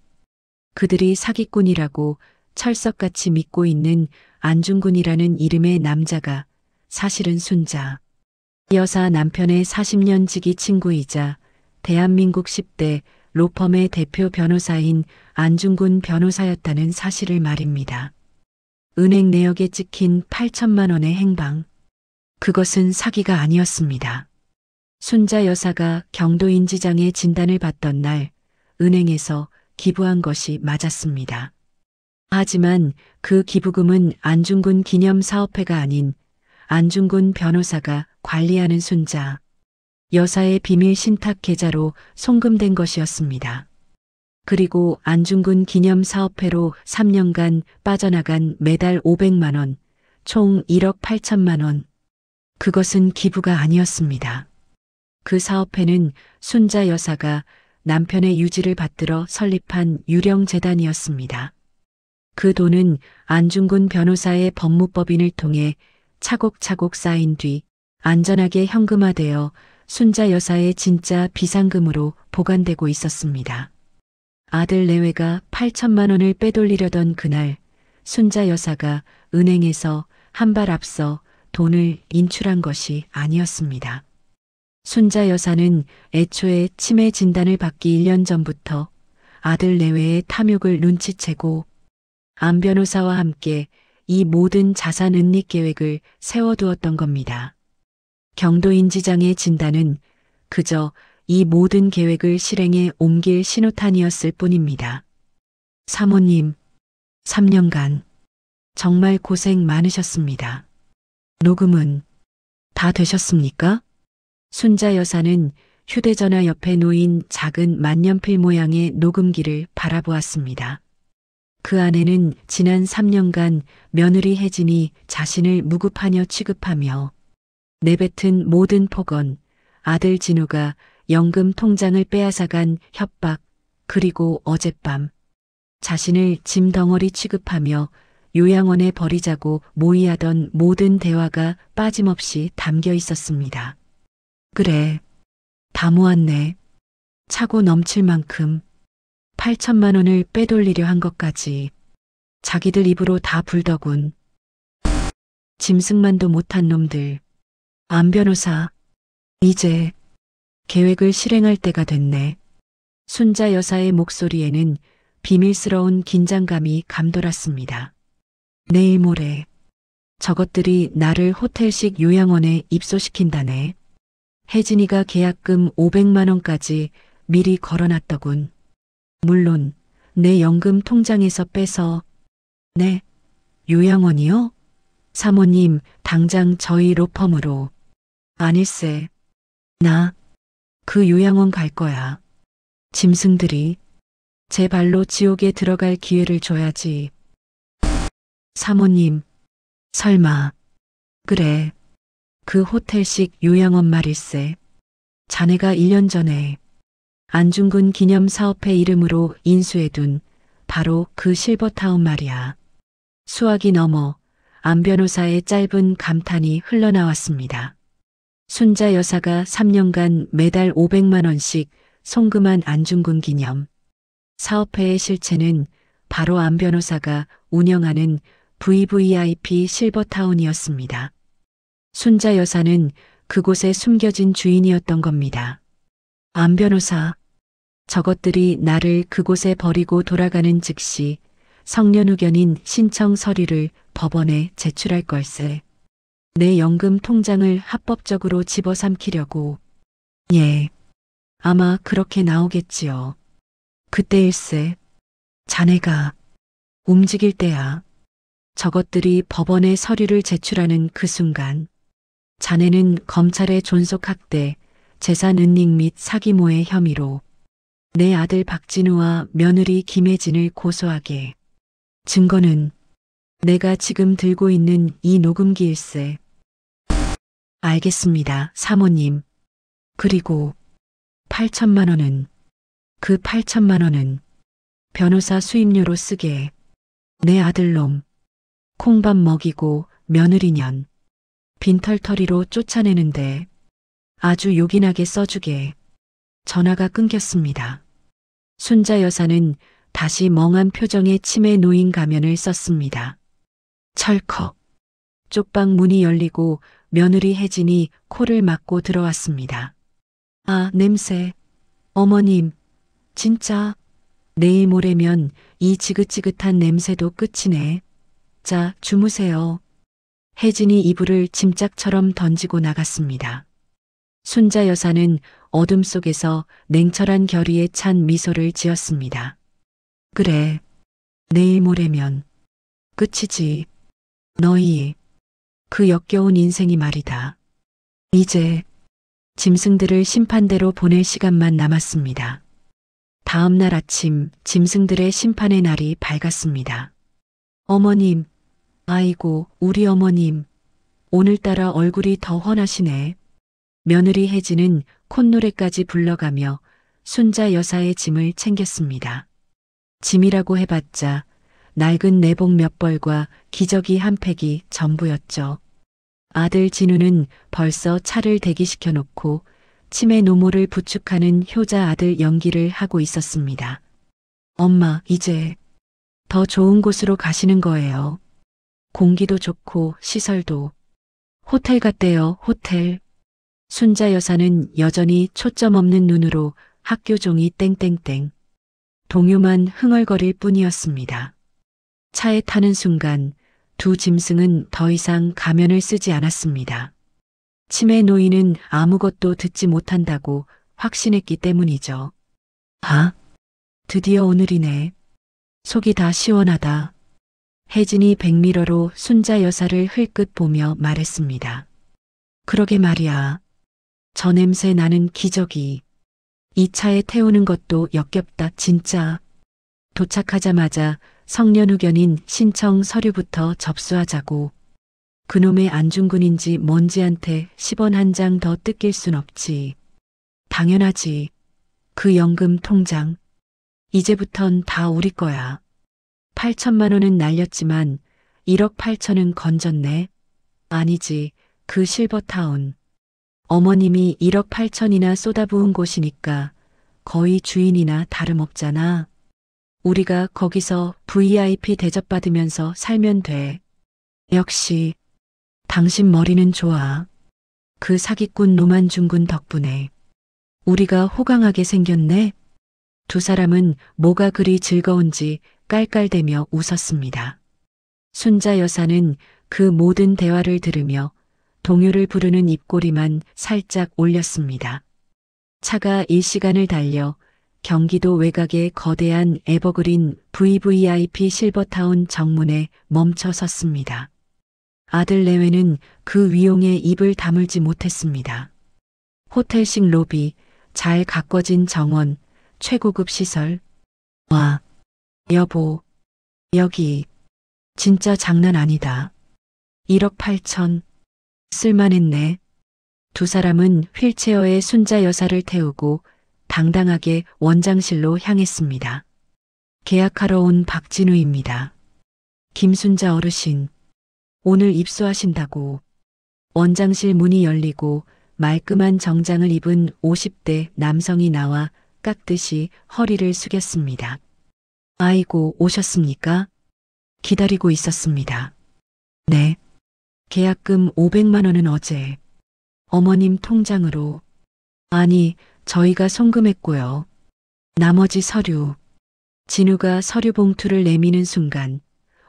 그들이 사기꾼이라고 철석같이 믿고 있는 안중근이라는 이름의 남자가 사실은 손자 여사 남편의 40년 지기 친구이자 대한민국 10대 로펌의 대표 변호사인 안중근 변호사였다는 사실을 말입니다. 은행 내역에 찍힌 8천만 원의 행방. 그것은 사기가 아니었습니다. 손자 여사가 경도인지장애 진단을 받던 날 은행에서 기부한 것이 맞았습니다. 하지만 그 기부금은 안중근 기념사업회가 아닌 안중근 변호사가 관리하는 손자 여사의 비밀 신탁 계좌로 송금된 것이었습니다. 그리고 안중근 기념사업회로 3년간 빠져나간 매달 500만 원, 총 1억 8천만 원. 그것은 기부가 아니었습니다. 그 사업회는 손자 여사가 남편의 유지를 받들어 설립한 유령재단이었습니다. 그 돈은 안중근 변호사의 법무법인을 통해 차곡차곡 쌓인 뒤 안전하게 현금화되어 손자 여사의 진짜 비상금으로 보관되고 있었습니다. 아들 내외가 8천만 원을 빼돌리려던 그날 손자 여사가 은행에서 한 발 앞서 돈을 인출한 것이 아니었습니다. 손자 여사는 애초에 치매 진단을 받기 1년 전부터 아들 내외의 탐욕을 눈치채고 안 변호사와 함께 이 모든 자산 은닉 계획을 세워두었던 겁니다. 경도인지장애 진단은 그저 이 모든 계획을 실행에 옮길 신호탄이었을 뿐입니다. 사모님, 3년간 정말 고생 많으셨습니다. 녹음은 다 되셨습니까? 손자 여사는 휴대전화 옆에 놓인 작은 만년필 모양의 녹음기를 바라보았습니다. 그 안에는 지난 3년간 며느리 혜진이 자신을 무급하녀 취급하며 내뱉은 모든 폭언, 아들 진우가 연금 통장을 빼앗아간 협박, 그리고 어젯밤 자신을 짐덩어리 취급하며 요양원에 버리자고 모의하던 모든 대화가 빠짐없이 담겨 있었습니다. 그래, 다 모았네. 차고 넘칠 만큼 8천만 원을 빼돌리려 한 것까지 자기들 입으로 다 불더군. 짐승만도 못한 놈들. 안 변호사, 이제 계획을 실행할 때가 됐네. 순자 여사의 목소리에는 비밀스러운 긴장감이 감돌았습니다. 내일 모레 저것들이 나를 호텔식 요양원에 입소시킨다네. 혜진이가 계약금 500만 원까지 미리 걸어놨더군. 물론 내 연금 통장에서 빼서. 네, 요양원이요? 사모님, 당장 저희 로펌으로. 아닐세. 나 그 요양원 갈 거야. 짐승들이 제 발로 지옥에 들어갈 기회를 줘야지. 사모님, 설마. 그래, 그 호텔식 요양원 말일세. 자네가 1년 전에 안중근 기념사업회 이름으로 인수해둔 바로 그 실버타운 말이야. 수학이 넘어 안 변호사의 짧은 감탄이 흘러나왔습니다. 순자 여사가 3년간 매달 500만 원씩 송금한 안중근 기념. 사업회의 실체는 바로 안 변호사가 운영하는 VVIP 실버타운이었습니다. 순자 여사는 그곳에 숨겨진 주인이었던 겁니다. 안 변호사, 저것들이 나를 그곳에 버리고 돌아가는 즉시 성년후견인 신청 서류를 법원에 제출할 걸세. 내 연금 통장을 합법적으로 집어삼키려고. 예, 아마 그렇게 나오겠지요. 그때일세. 자네가 움직일 때야. 저것들이 법원에 서류를 제출하는 그 순간 자네는 검찰의 존속학대, 재산 은닉 및 사기모의 혐의로 내 아들 박진우와 며느리 김혜진을 고소하게. 증거는 내가 지금 들고 있는 이 녹음기일세. 알겠습니다, 사모님. 그리고 8천만 원은, 그 8천만 원은 변호사 수임료로 쓰게. 내 아들놈 콩밥 먹이고 며느리년 빈털터리로 쫓아내는데 아주 요긴하게 써주게. 전화가 끊겼습니다. 순자 여사는 다시 멍한 표정의 치매 노인 가면을 썼습니다. 철컥. 쪽방 문이 열리고 며느리 혜진이 코를 막고 들어왔습니다. 아, 냄새. 어머님, 진짜 내일 모레면 이 지긋지긋한 냄새도 끝이네. 자, 주무세요. 혜진이 이불을 짐짝처럼 던지고 나갔습니다. 순자 여사는 어둠 속에서 냉철한 결의에 찬 미소를 지었습니다. 그래, 내일 모레면 끝이지. 너희 그 역겨운 인생이 말이다. 이제 짐승들을 심판대로 보낼 시간만 남았습니다. 다음 날 아침 짐승들의 심판의 날이 밝았습니다. 어머님, 아이고 우리 어머님, 오늘따라 얼굴이 더 훤하시네. 며느리 혜진은 콧노래까지 불러가며 순자 여사의 짐을 챙겼습니다. 짐이라고 해봤자 낡은 내복 몇 벌과 기저귀 한 팩이 전부였죠. 아들 진우는 벌써 차를 대기시켜 놓고 치매 노모를 부축하는 효자 아들 연기를 하고 있었습니다. 엄마, 이제 더 좋은 곳으로 가시는 거예요. 공기도 좋고 시설도. 호텔 같대요, 호텔. 순자 여사는 여전히 초점 없는 눈으로 학교 종이 땡땡땡. 동요만 흥얼거릴 뿐이었습니다. 차에 타는 순간 두 짐승은 더 이상 가면을 쓰지 않았습니다. 치매 노인은 아무것도 듣지 못한다고 확신했기 때문이죠. 아, 드디어 오늘이네. 속이 다 시원하다. 혜진이 백미러로 순자 여사를 흘끗 보며 말했습니다. 그러게 말이야. 저 냄새 나는 기저귀. 이 차에 태우는 것도 역겹다, 진짜. 도착하자마자 성년후견인 신청 서류부터 접수하자고. 그놈의 안중근인지 뭔지한테 10원 한 장 더 뜯길 순 없지. 당연하지. 그 연금 통장. 이제부턴 다 우리 거야. 8천만 원은 날렸지만 1억 8천은 건졌네. 아니지, 그 실버타운. 어머님이 1억 8천이나 쏟아부은 곳이니까 거의 주인이나 다름없잖아. 우리가 거기서 VIP 대접받으면서 살면 돼. 역시 당신 머리는 좋아. 그 사기꾼 노만중군 덕분에 우리가 호강하게 생겼네. 두 사람은 뭐가 그리 즐거운지 깔깔대며 웃었습니다. 순자 여사는 그 모든 대화를 들으며 동요를 부르는 입꼬리만 살짝 올렸습니다. 차가 일시간을 달려 경기도 외곽의 거대한 에버그린 VVIP 실버타운 정문에 멈춰 섰습니다. 아들 내외는 그 위용에 입을 다물지 못했습니다. 호텔식 로비, 잘 가꿔진 정원, 최고급 시설. 와, 여보, 여기 진짜 장난 아니다. 1억 8천. 쓸만했네. 두 사람은 휠체어에 순자 여사를 태우고 당당하게 원장실로 향했습니다. 계약하러 온 박진우입니다. 김순자 어르신, 오늘 입수하신다고. 원장실 문이 열리고 말끔한 정장을 입은 50대 남성이 나와 깍듯이 허리를 숙였습니다. 아이고, 오셨습니까? 기다리고 있었습니다. 네. 계약금 500만 원은 어제 어머님 통장으로. 아니, 저희가 송금했고요. 나머지 서류. 진우가 서류 봉투를 내미는 순간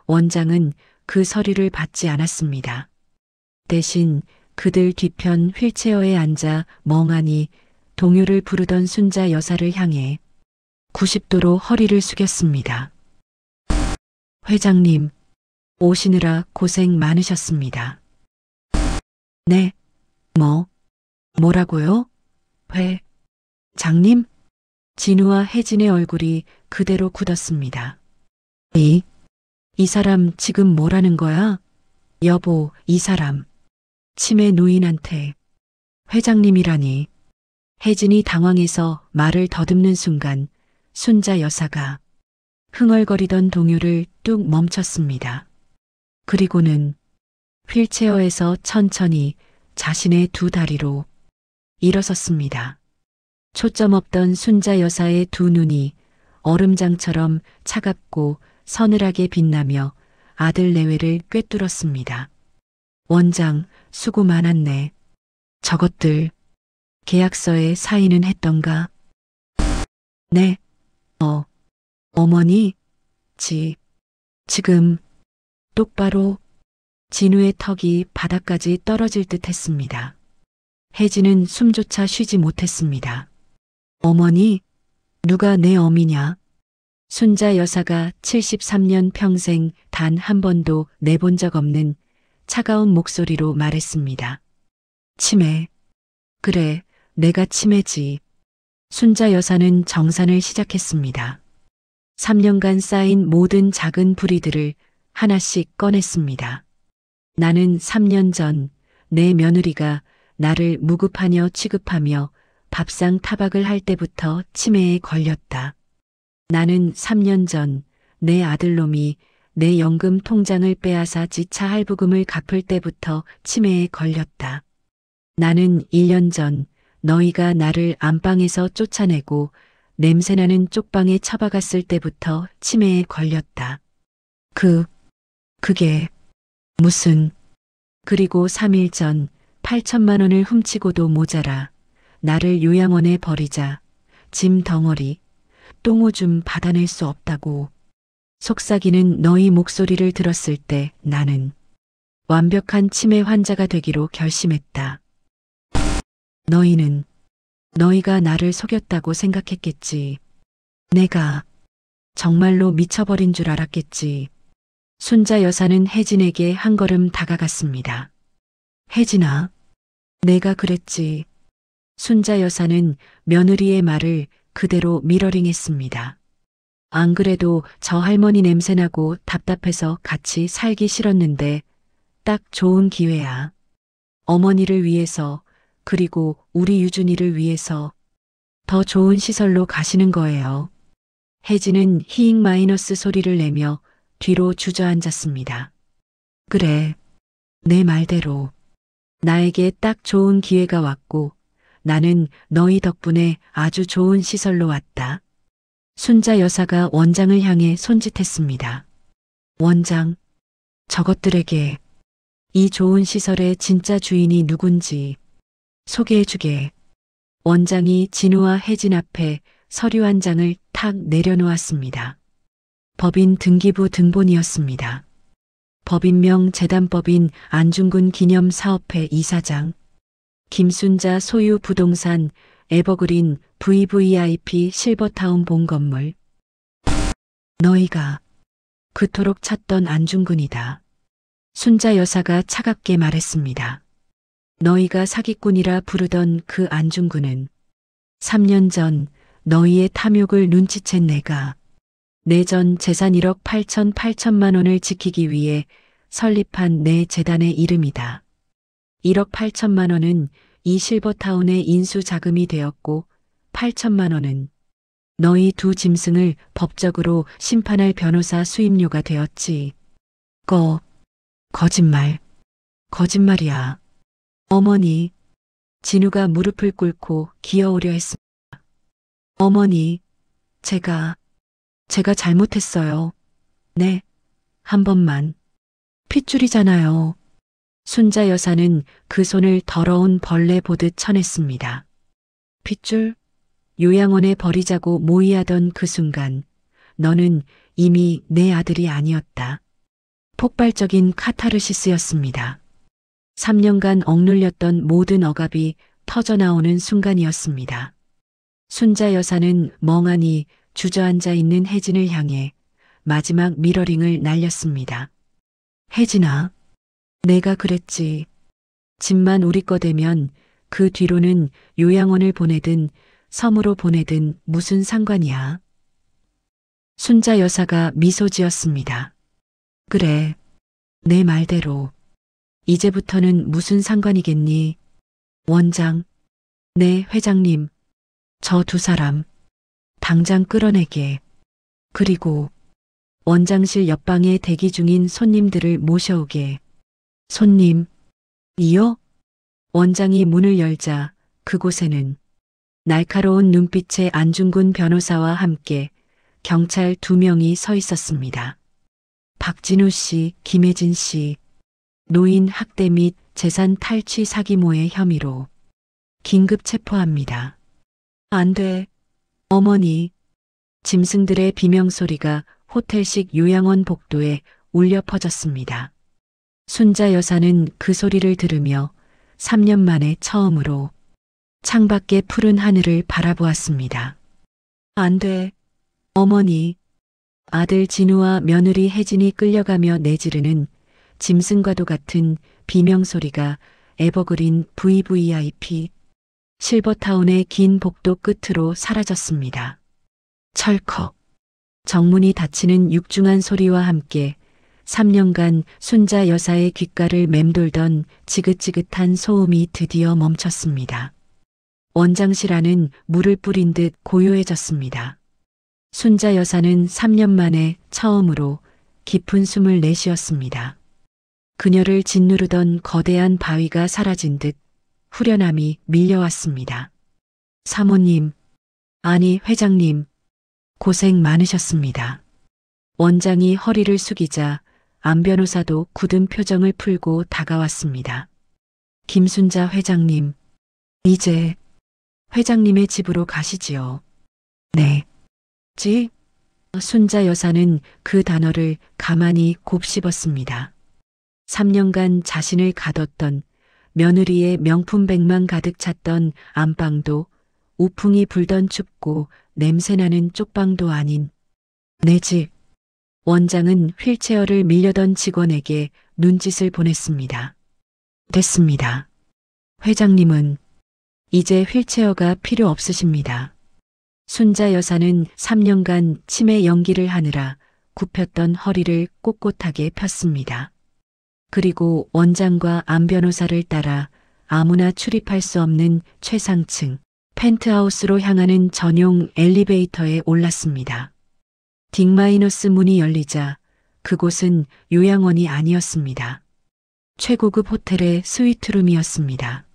원장은 그 서류를 받지 않았습니다. 대신 그들 뒤편 휠체어에 앉아 멍하니 동요를 부르던 순자 여사를 향해 90도로 허리를 숙였습니다. 회장님, 오시느라 고생 많으셨습니다. 네, 뭐라고요? 장님? 진우와 혜진의 얼굴이 그대로 굳었습니다. 이 사람 지금 뭐라는 거야? 여보, 이 사람. 치매 노인한테. 회장님이라니. 혜진이 당황해서 말을 더듬는 순간 순자 여사가 흥얼거리던 동요를 뚝 멈췄습니다. 그리고는 휠체어에서 천천히 자신의 두 다리로 일어섰습니다. 초점 없던 순자 여사의 두 눈이 얼음장처럼 차갑고 서늘하게 빛나며 아들 내외를 꿰뚫었습니다. 원장, 수고 많았네. 저것들 계약서에 사인은 했던가? 네. 어머니? 지금 똑바로. 진우의 턱이 바닥까지 떨어질 듯 했습니다. 혜진은 숨조차 쉬지 못했습니다. 어머니? 누가 내 어미냐? 순자 여사가 73년 평생 단 한 번도 내본 적 없는 차가운 목소리로 말했습니다. 치매. 그래, 내가 치매지. 순자 여사는 정산을 시작했습니다. 3년간 쌓인 모든 작은 불이들을 하나씩 꺼냈습니다. 나는 3년 전 내 며느리가 나를 무급하녀 취급하며 밥상 타박을 할 때부터 치매에 걸렸다. 나는 3년 전 내 아들놈이 내 연금 통장을 빼앗아 지차 할부금을 갚을 때부터 치매에 걸렸다. 나는 1년 전 너희가 나를 안방에서 쫓아내고 냄새나는 쪽방에 처박았을 때부터 치매에 걸렸다. 그게 무슨. 그리고 3일 전 8천만 원을 훔치고도 모자라 나를 요양원에 버리자 짐 덩어리, 똥오줌 받아낼 수 없다고. 속삭이는 너희 목소리를 들었을 때 나는 완벽한 치매 환자가 되기로 결심했다. 너희가 나를 속였다고 생각했겠지. 내가 정말로 미쳐버린 줄 알았겠지. 순자 여사는 혜진에게 한 걸음 다가갔습니다. 혜진아, 내가 그랬지. 순자 여사는 며느리의 말을 그대로 미러링했습니다. 안 그래도 저 할머니 냄새나고 답답해서 같이 살기 싫었는데 딱 좋은 기회야. 어머니를 위해서, 그리고 우리 유준이를 위해서 더 좋은 시설로 가시는 거예요. 혜진은 히잉 마이너스 소리를 내며 뒤로 주저앉았습니다. 그래. 내 말대로. 나에게 딱 좋은 기회가 왔고 나는 너희 덕분에 아주 좋은 시설로 왔다. 순자 여사가 원장을 향해 손짓했습니다. 원장, 저것들에게 이 좋은 시설의 진짜 주인이 누군지 소개해주게. 원장이 진우와 혜진 앞에 서류 한 장을 탁 내려놓았습니다. 법인 등기부 등본이었습니다. 법인명 재단법인 안중근 기념사업회 이사장, 김순자 소유 부동산 에버그린 VVIP 실버타운 본건물. 너희가 그토록 찾던 안중근이다. 순자 여사가 차갑게 말했습니다. 너희가 사기꾼이라 부르던 그 안중근은 3년 전 너희의 탐욕을 눈치챈 내가 내 전 재산 1억 8천만 원을 지키기 위해 설립한 내 재단의 이름이다. 1억 8천만 원은 이 실버타운의 인수 자금이 되었고 8천만 원은 너희 두 짐승을 법적으로 심판할 변호사 수임료가 되었지. 거짓말. 거짓말이야. 어머니. 진우가 무릎을 꿇고 기어오려 했습니다. 어머니, 제가 잘못했어요. 네, 한 번만. 핏줄이잖아요. 순자 여사는 그 손을 더러운 벌레 보듯 쳐냈습니다. 핏줄? 요양원에 버리자고 모의하던 그 순간 너는 이미 내 아들이 아니었다. 폭발적인 카타르시스였습니다. 3년간 억눌렸던 모든 억압이 터져나오는 순간이었습니다. 순자 여사는 멍하니 주저앉아 있는 혜진을 향해 마지막 미러링을 날렸습니다. 혜진아, 내가 그랬지. 집만 우리 거 되면 그 뒤로는 요양원을 보내든 섬으로 보내든 무슨 상관이야. 순자 여사가 미소 지었습니다. 그래, 내 말대로. 이제부터는 무슨 상관이겠니? 원장, 네, 회장님, 저 두 사람 당장 끌어내게. 그리고 원장실 옆방에 대기 중인 손님들을 모셔오게. 손님, 이요? 원장이 문을 열자 그곳에는 날카로운 눈빛의 안중근 변호사와 함께 경찰 2명이 서 있었습니다. 박진우 씨, 김혜진 씨, 노인 학대 및 재산 탈취 사기모의 혐의로 긴급 체포합니다. 안 돼. 어머니. 짐승들의 비명소리가 호텔식 요양원 복도에 울려 퍼졌습니다. 순자 여사는 그 소리를 들으며 3년 만에 처음으로 창밖의 푸른 하늘을 바라보았습니다. 안 돼. 어머니. 아들 진우와 며느리 혜진이 끌려가며 내지르는 짐승과도 같은 비명소리가 에버그린 VVIP 실버타운의 긴 복도 끝으로 사라졌습니다. 철컥. 정문이 닫히는 육중한 소리와 함께 3년간 순자 여사의 귓가를 맴돌던 지긋지긋한 소음이 드디어 멈췄습니다. 원장실 안은 물을 뿌린 듯 고요해졌습니다. 순자 여사는 3년 만에 처음으로 깊은 숨을 내쉬었습니다. 그녀를 짓누르던 거대한 바위가 사라진 듯 후련함이 밀려왔습니다. 사모님, 아니 회장님, 고생 많으셨습니다. 원장이 허리를 숙이자 안 변호사도 굳은 표정을 풀고 다가왔습니다. 김순자 회장님, 이제 회장님의 집으로 가시지요. 네. 집? 순자 여사는 그 단어를 가만히 곱씹었습니다. 3년간 자신을 가뒀던 며느리의 명품백만 가득 찼던 안방도 우풍이 불던 춥고 냄새나는 쪽방도 아닌 내 집. 원장은 휠체어를 밀려던 직원에게 눈짓을 보냈습니다. 됐습니다. 회장님은 이제 휠체어가 필요 없으십니다. 순자 여사는 3년간 치매 연기를 하느라 굽혔던 허리를 꼿꼿하게 폈습니다. 그리고 원장과 안 변호사를 따라 아무나 출입할 수 없는 최상층 펜트하우스로 향하는 전용 엘리베이터에 올랐습니다. D- 문이 열리자 그곳은 요양원이 아니었습니다. 최고급 호텔의 스위트룸이었습니다.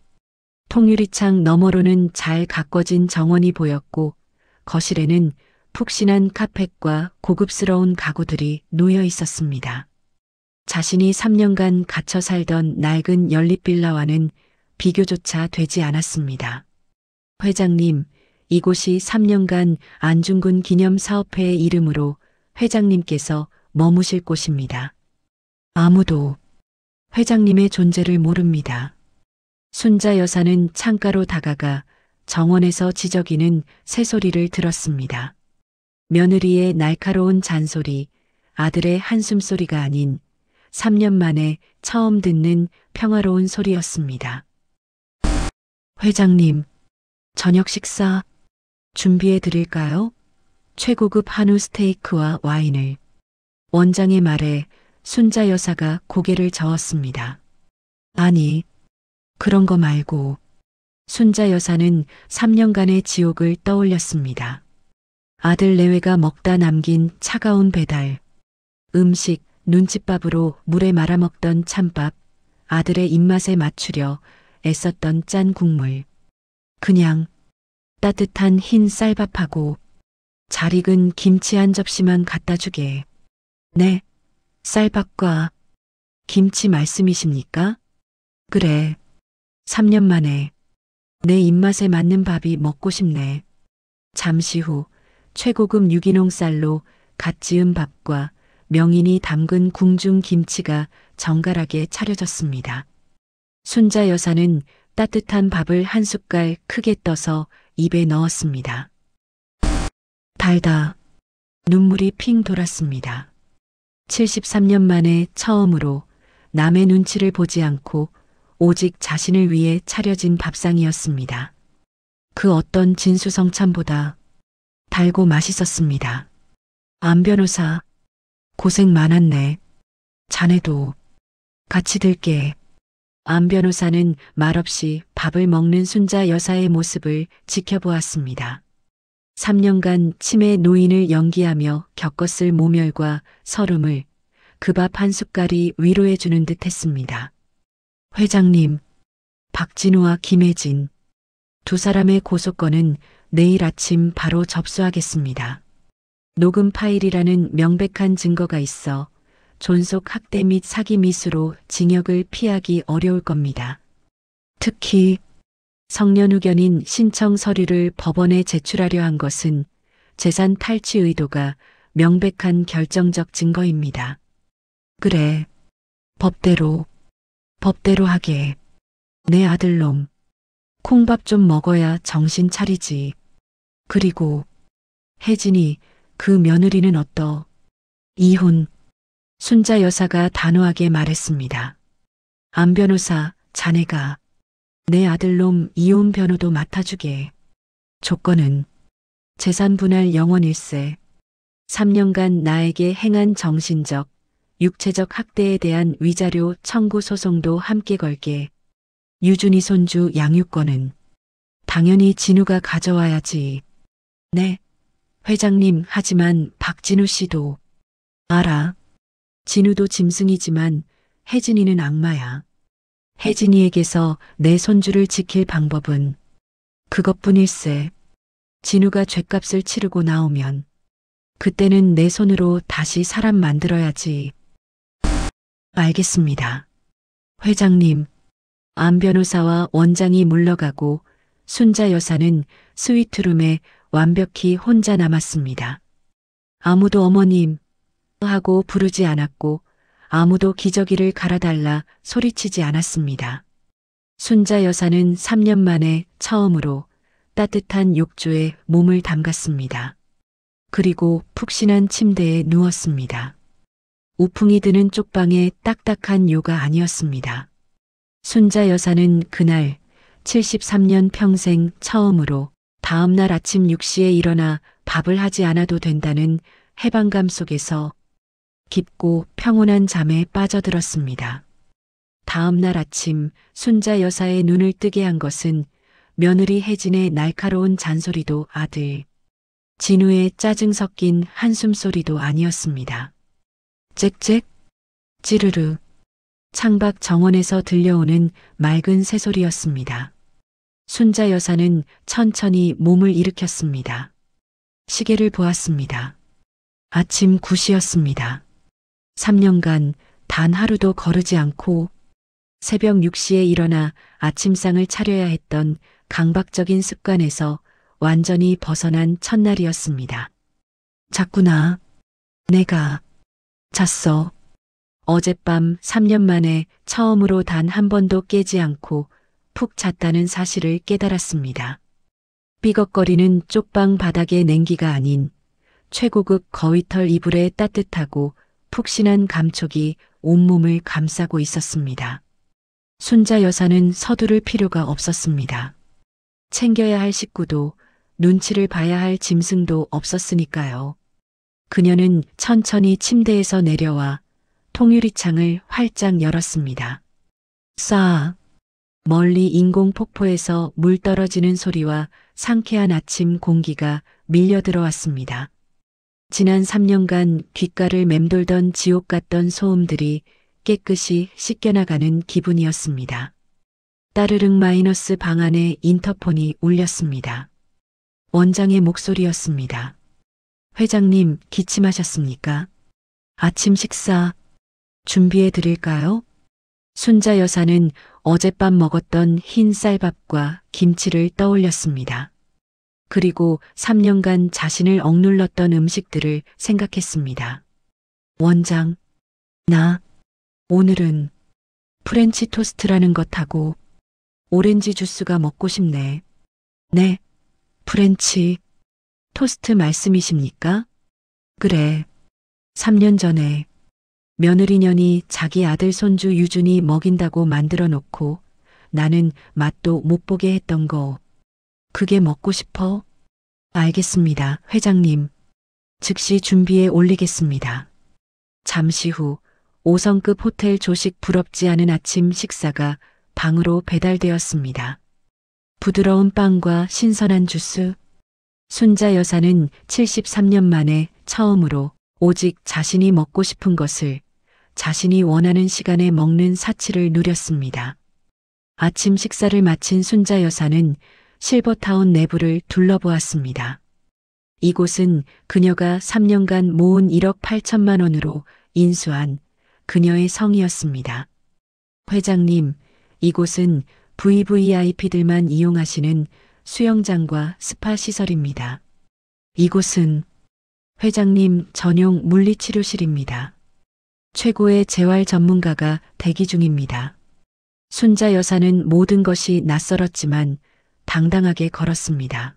통유리창 너머로는 잘 가꿔진 정원이 보였고 거실에는 푹신한 카펫과 고급스러운 가구들이 놓여 있었습니다. 자신이 3년간 갇혀 살던 낡은 연립빌라와는 비교조차 되지 않았습니다. 회장님, 이곳이 3년간 안중근 기념사업회의 이름으로 회장님께서 머무실 곳입니다. 아무도 회장님의 존재를 모릅니다. 순자 여사는 창가로 다가가 정원에서 지저귀는 새소리를 들었습니다. 며느리의 날카로운 잔소리, 아들의 한숨소리가 아닌 3년 만에 처음 듣는 평화로운 소리였습니다. 회장님, 저녁 식사 준비해 드릴까요? 최고급 한우 스테이크와 와인을. 원장의 말에 순자 여사가 고개를 저었습니다. 아니, 그런 거 말고. 순자 여사는 3년간의 지옥을 떠올렸습니다. 아들 내외가 먹다 남긴 차가운 배달, 음식, 눈칫밥으로 물에 말아먹던 찬밥, 아들의 입맛에 맞추려 애썼던 짠 국물. 그냥 따뜻한 흰 쌀밥하고 잘 익은 김치 한 접시만 갖다 주게. 네, 쌀밥과 김치 말씀이십니까? 그래, 3년 만에 내 입맛에 맞는 밥이 먹고 싶네. 잠시 후 최고급 유기농 쌀로 갓 지은 밥과 명인이 담근 궁중 김치가 정갈하게 차려졌습니다. 순자 여사는 따뜻한 밥을 한 숟갈 크게 떠서 입에 넣었습니다. 달다. 눈물이 핑 돌았습니다. 73년 만에 처음으로 남의 눈치를 보지 않고 오직 자신을 위해 차려진 밥상이었습니다. 그 어떤 진수성찬보다 달고 맛있었습니다. 안 변호사, 고생 많았네. 자네도 같이 들게. 안 변호사는 말없이 밥을 먹는 순자 여사의 모습을 지켜보았습니다. 3년간 치매 노인을 연기하며 겪었을 모멸과 서름을 그 밥 한 숟갈이 위로해주는 듯 했습니다. 회장님, 박진우와 김혜진, 두 사람의 고소건은 내일 아침 바로 접수하겠습니다. 녹음 파일이라는 명백한 증거가 있어 존속 학대 및 사기 미수로 징역을 피하기 어려울 겁니다. 특히 성년 의견인 신청 서류를 법원에 제출하려 한 것은 재산 탈취 의도가 명백한 결정적 증거입니다. 그래, 법대로 하게. 내 아들놈, 콩밥 좀 먹어야 정신 차리지. 그리고 혜진이 그 며느리는 어떠? 이혼. 순자 여사가 단호하게 말했습니다. 안 변호사, 자네가 내 아들놈 이혼 변호도 맡아주게. 조건은 재산 분할 영원일세. 3년간 나에게 행한 정신적, 육체적 학대에 대한 위자료 청구 소송도 함께 걸게. 유준이 손주 양육권은 당연히 진우가 가져와야지. 네, 회장님, 하지만 박진우 씨도. 알아. 진우도 짐승이지만 혜진이는 악마야. 혜진이에게서 내 손주를 지킬 방법은 그것뿐일세. 진우가 죗값을 치르고 나오면 그때는 내 손으로 다시 사람 만들어야지. 알겠습니다. 회장님. 안 변호사와 원장이 물러가고 순자 여사는 스위트룸에 완벽히 혼자 남았습니다. 아무도 어머님 하고 부르지 않았고 아무도 기저귀를 갈아달라 소리치지 않았습니다. 순자 여사는 3년 만에 처음으로 따뜻한 욕조에 몸을 담갔습니다. 그리고 푹신한 침대에 누웠습니다. 우풍이 드는 쪽방의 딱딱한 요가 아니었습니다. 순자 여사는 그날 73년 평생 처음으로 다음날 아침 6시에 일어나 밥을 하지 않아도 된다는 해방감 속에서 깊고 평온한 잠에 빠져들었습니다. 다음날 아침 순자 여사의 눈을 뜨게 한 것은 며느리 혜진의 날카로운 잔소리도 아들 진우의 짜증 섞인 한숨소리도 아니었습니다. 짹짹, 찌르르. 창밖 정원에서 들려오는 맑은 새소리였습니다. 순자 여사는 천천히 몸을 일으켰습니다. 시계를 보았습니다. 아침 9시였습니다. 3년간 단 하루도 거르지 않고 새벽 6시에 일어나 아침상을 차려야 했던 강박적인 습관에서 완전히 벗어난 첫날이었습니다. 잤구나. 내가 잤어. 어젯밤 3년 만에 처음으로 단 한 번도 깨지 않고 푹 잤다는 사실을 깨달았습니다. 삐걱거리는 쪽방 바닥의 냉기가 아닌 최고급 거위털 이불의 따뜻하고 푹신한 감촉이 온몸을 감싸고 있었습니다. 순자 여사는 서두를 필요가 없었습니다. 챙겨야 할 식구도 눈치를 봐야 할 짐승도 없었으니까요. 그녀는 천천히 침대에서 내려와 통유리창을 활짝 열었습니다. 싸. 멀리 인공 폭포에서 물 떨어지는 소리와 상쾌한 아침 공기가 밀려 들어왔습니다. 지난 3년간 귓가를 맴돌던 지옥 같던 소음들이 깨끗이 씻겨나가는 기분이었습니다. 따르릉 마이너스 방 안에 인터폰이 울렸습니다. 원장의 목소리였습니다. 회장님, 기침하셨습니까? 아침 식사 준비해 드릴까요? 순자 여사는 어젯밤 먹었던 흰 쌀밥과 김치를 떠올렸습니다. 그리고 3년간 자신을 억눌렀던 음식들을 생각했습니다. 원장, 나 오늘은 프렌치 토스트라는 것하고 오렌지 주스가 먹고 싶네. 네, 프렌치 토스트 말씀이십니까? 그래. 3년 전에 며느리년이 자기 아들 손주 유준이 먹인다고 만들어 놓고 나는 맛도 못 보게 했던 거. 그게 먹고 싶어? 알겠습니다, 회장님. 즉시 준비해 올리겠습니다. 잠시 후 5성급 호텔 조식 부럽지 않은 아침 식사가 방으로 배달되었습니다. 부드러운 빵과 신선한 주스. 순자 여사는 73년 만에 처음으로 오직 자신이 먹고 싶은 것을 자신이 원하는 시간에 먹는 사치를 누렸습니다. 아침 식사를 마친 순자 여사는 실버타운 내부를 둘러보았습니다. 이곳은 그녀가 3년간 모은 1억 8천만 원으로 인수한 그녀의 성이었습니다. 회장님, 이곳은 VVIP들만 이용하시는 수영장과 스파 시설입니다. 이곳은 회장님 전용 물리치료실입니다. 최고의 재활 전문가가 대기 중입니다. 순자 여사는 모든 것이 낯설었지만 당당하게 걸었습니다.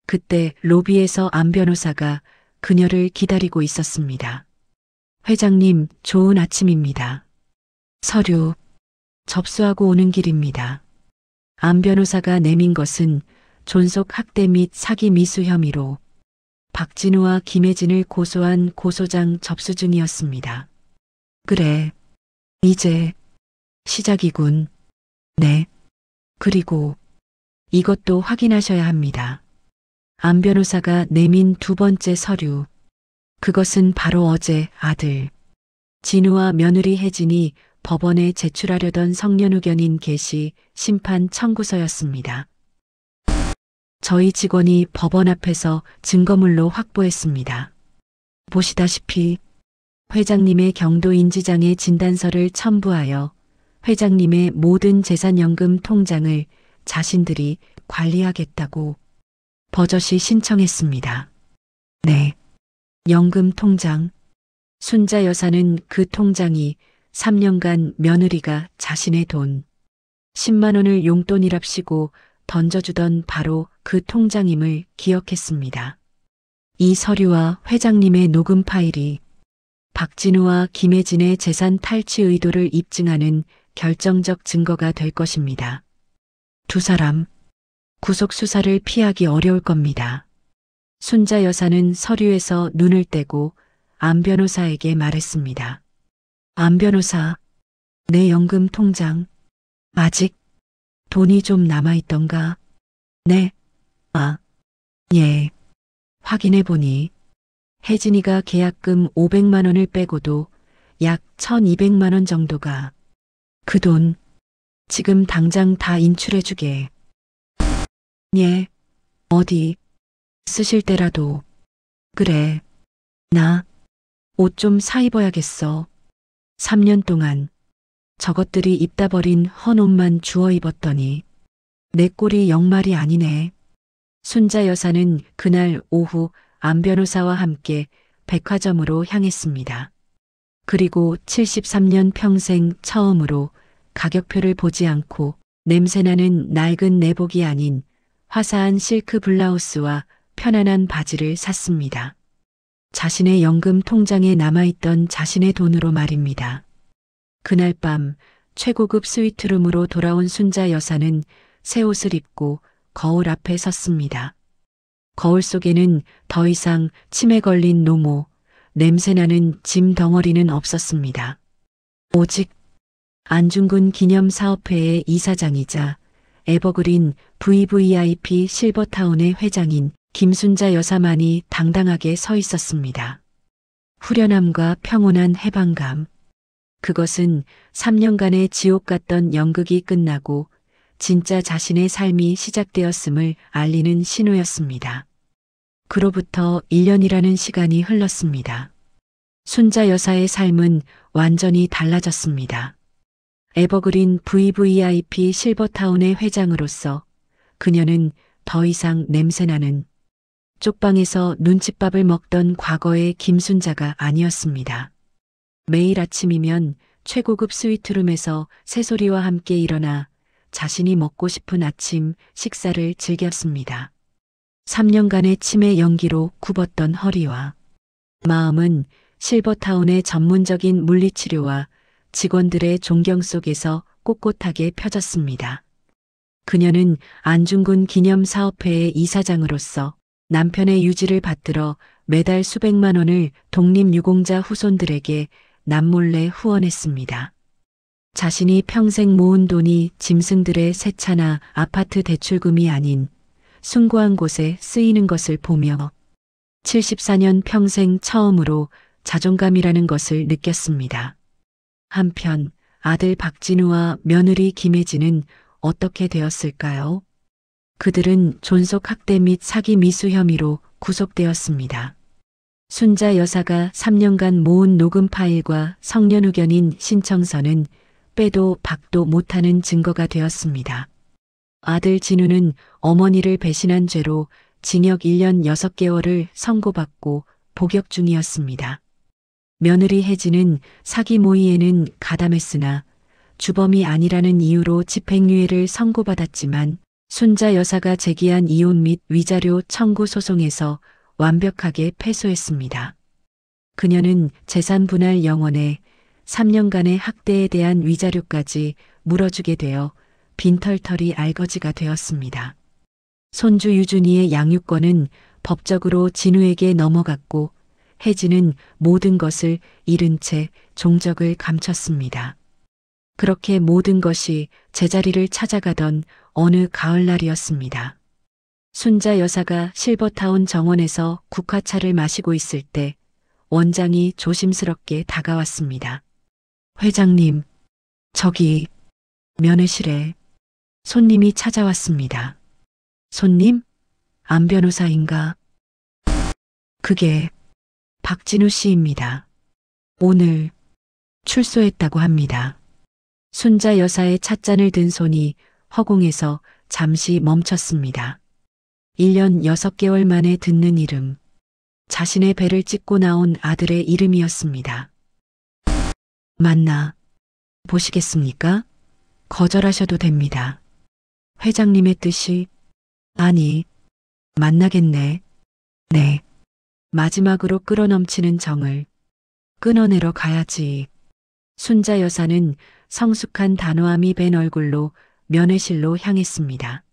그때 로비에서 안 변호사가 그녀를 기다리고 있었습니다. 회장님, 좋은 아침입니다. 서류 접수하고 오는 길입니다. 안 변호사가 내민 것은 존속 학대 및 사기 미수 혐의로 박진우와 김혜진을 고소한 고소장 접수 중이었습니다. 그래, 이제 시작이군. 네. 그리고 이것도 확인하셔야 합니다. 안 변호사가 내민 두 번째 서류. 그것은 바로 어제 아들 진우와 며느리 혜진이 법원에 제출하려던 성년 의견인 개시 심판 청구서였습니다. 저희 직원이 법원 앞에서 증거물로 확보했습니다. 보시다시피 회장님의 경도 인지장애 진단서를 첨부하여 회장님의 모든 재산연금 통장을 자신들이 관리하겠다고 버젓이 신청했습니다. 네. 연금 통장. 순자 여사는 그 통장이 3년간 며느리가 자신의 돈 10만 원을 용돈이랍시고 던져주던 바로 그 통장임을 기억했습니다. 이 서류와 회장님의 녹음 파일이 박진우와 김혜진의 재산 탈취 의도를 입증하는 결정적 증거가 될 것입니다. 두 사람 구속 수사를 피하기 어려울 겁니다. 순자 여사는 서류에서 눈을 떼고 안 변호사에게 말했습니다. 안 변호사, 내 연금 통장 아직 돈이 좀 남아있던가? 네. 아, 예. 확인해보니 혜진이가 계약금 500만 원을 빼고도 약 1200만 원 정도가. 그 돈 지금 당장 다 인출해주게. 예, 어디 쓰실 때라도. 그래, 나 옷 좀 사 입어야겠어. 3년 동안 저것들이 입다 버린 헌 옷만 주워 입었더니 내 꼴이 영말이 아니네. 순자 여사는 그날 오후 안 변호사와 함께 백화점으로 향했습니다. 그리고 73년 평생 처음으로 가격표를 보지 않고 냄새나는 낡은 내복이 아닌 화사한 실크 블라우스와 편안한 바지를 샀습니다. 자신의 연금 통장에 남아있던 자신의 돈으로 말입니다. 그날 밤 최고급 스위트룸으로 돌아온 순자 여사는 새 옷을 입고 거울 앞에 섰습니다. 거울 속에는 더 이상 침에 걸린 노모, 냄새나는 짐 덩어리는 없었습니다. 오직 안중근 기념사업회의 이사장이자 에버그린 VVIP 실버타운의 회장인 김순자 여사만이 당당하게 서 있었습니다. 후련함과 평온한 해방감. 그것은 3년간의 지옥 같던 연극이 끝나고 진짜 자신의 삶이 시작되었음을 알리는 신호였습니다. 그로부터 1년이라는 시간이 흘렀습니다. 순자 여사의 삶은 완전히 달라졌습니다. 에버그린 VVIP 실버타운의 회장으로서 그녀는 더 이상 냄새나는 쪽방에서 눈칫밥을 먹던 과거의 김순자가 아니었습니다. 매일 아침이면 최고급 스위트룸에서 새소리와 함께 일어나 자신이 먹고 싶은 아침 식사를 즐겼습니다. 3년간의 치매 연기로 굽었던 허리와 마음은 실버타운의 전문적인 물리치료와 직원들의 존경 속에서 꼿꼿하게 펴졌습니다. 그녀는 안중근 기념사업회의 이사장으로서 남편의 유지를 받들어 매달 수백만 원을 독립유공자 후손들에게 남몰래 후원했습니다. 자신이 평생 모은 돈이 짐승들의 세차나 아파트 대출금이 아닌 숭고한 곳에 쓰이는 것을 보며 74년 평생 처음으로 자존감이라는 것을 느꼈습니다. 한편 아들 박진우와 며느리 김혜진은 어떻게 되었을까요? 그들은 존속학대 및 사기 미수 혐의로 구속되었습니다. 순자 여사가 3년간 모은 녹음 파일과 성년 의견인 신청서는 빼도 박도 못하는 증거가 되었습니다. 아들 진우는 어머니를 배신한 죄로 징역 1년 6개월을 선고받고 복역 중이었습니다. 며느리 혜진은 사기 모의에는 가담했으나 주범이 아니라는 이유로 집행유예를 선고받았지만 순자 여사가 제기한 이혼 및 위자료 청구 소송에서 완벽하게 패소했습니다. 그녀는 재산 분할 영원에 3년간의 학대에 대한 위자료까지 물어주게 되어 빈털터리 알거지가 되었습니다. 손주 유준이의 양육권은 법적으로 진우에게 넘어갔고 혜진은 모든 것을 잃은 채 종적을 감췄습니다. 그렇게 모든 것이 제자리를 찾아가던 어느 가을날이었습니다. 순자 여사가 실버타운 정원에서 국화차를 마시고 있을 때 원장이 조심스럽게 다가왔습니다. 회장님, 저기 면회실에 손님이 찾아왔습니다. 손님? 안 변호사인가? 그게 박진우 씨입니다. 오늘 출소했다고 합니다. 순자 여사의 찻잔을 든 손이 허공에서 잠시 멈췄습니다. 1년 6개월 만에 듣는 이름. 자신의 배를 찢고 나온 아들의 이름이었습니다. 만나 보시겠습니까? 거절하셔도 됩니다. 회장님의 뜻이. 아니, 만나겠네. 네. 마지막으로 끌어넘치는 정을 끊어내러 가야지. 순자 여사는 성숙한 단호함이 밴 얼굴로 면회실로 향했습니다.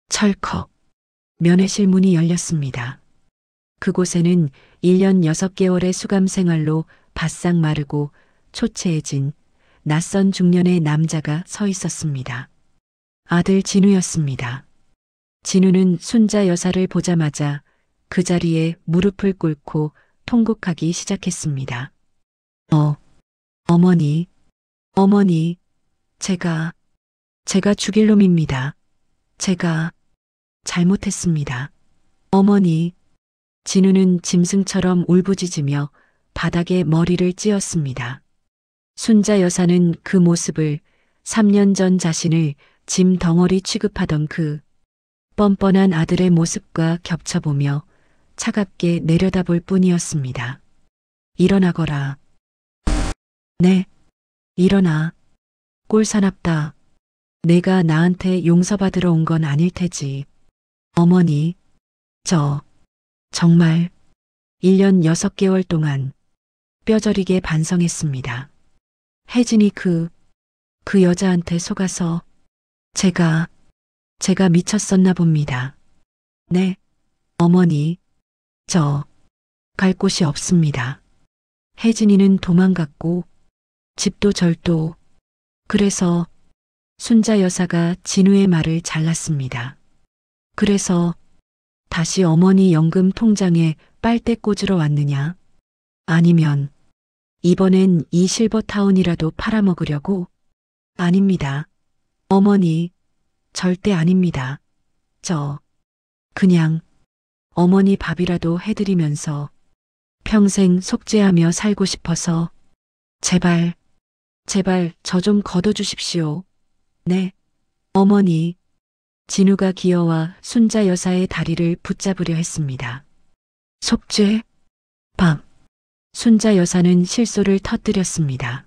철컥. 면회실 문이 열렸습니다. 그곳에는 1년 6개월의 수감 생활로 바싹 마르고 초췌해진 낯선 중년의 남자가 서 있었습니다. 아들 진우였습니다. 진우는 순자 여사를 보자마자 그 자리에 무릎을 꿇고 통곡하기 시작했습니다. 어머니, 어머니, 제가 죽일 놈입니다. 제가 잘못했습니다. 어머니, 진우는 짐승처럼 울부짖으며 바닥에 머리를 찧었습니다. 순자 여사는 그 모습을 3년 전 자신을 짐 덩어리 취급하던 그 뻔뻔한 아들의 모습과 겹쳐보며 차갑게 내려다볼 뿐이었습니다. 일어나거라. 네, 일어나. 꼴사납다. 내가 나한테 용서받으러 온 건 아닐 테지. 어머니, 정말 1년 6개월 동안 뼈저리게 반성했습니다. 혜진이 그 여자한테 속아서 제가 미쳤었나 봅니다. 네, 어머니, 갈 곳이 없습니다. 혜진이는 도망갔고 집도 절도. 그래서 순자 여사가 진우의 말을 잘랐습니다. 그래서 다시 어머니 연금 통장에 빨대 꽂으러 왔느냐? 아니면 이번엔 이 실버타운이라도 팔아먹으려고? 아닙니다. 어머니, 절대 아닙니다. 그냥 어머니 밥이라도 해드리면서 평생 속죄하며 살고 싶어서 제발 저 좀 거둬주십시오. 네, 어머니. 진우가 기어와 순자 여사의 다리를 붙잡으려 했습니다. 속죄? 순자 여사는 실소를 터뜨렸습니다.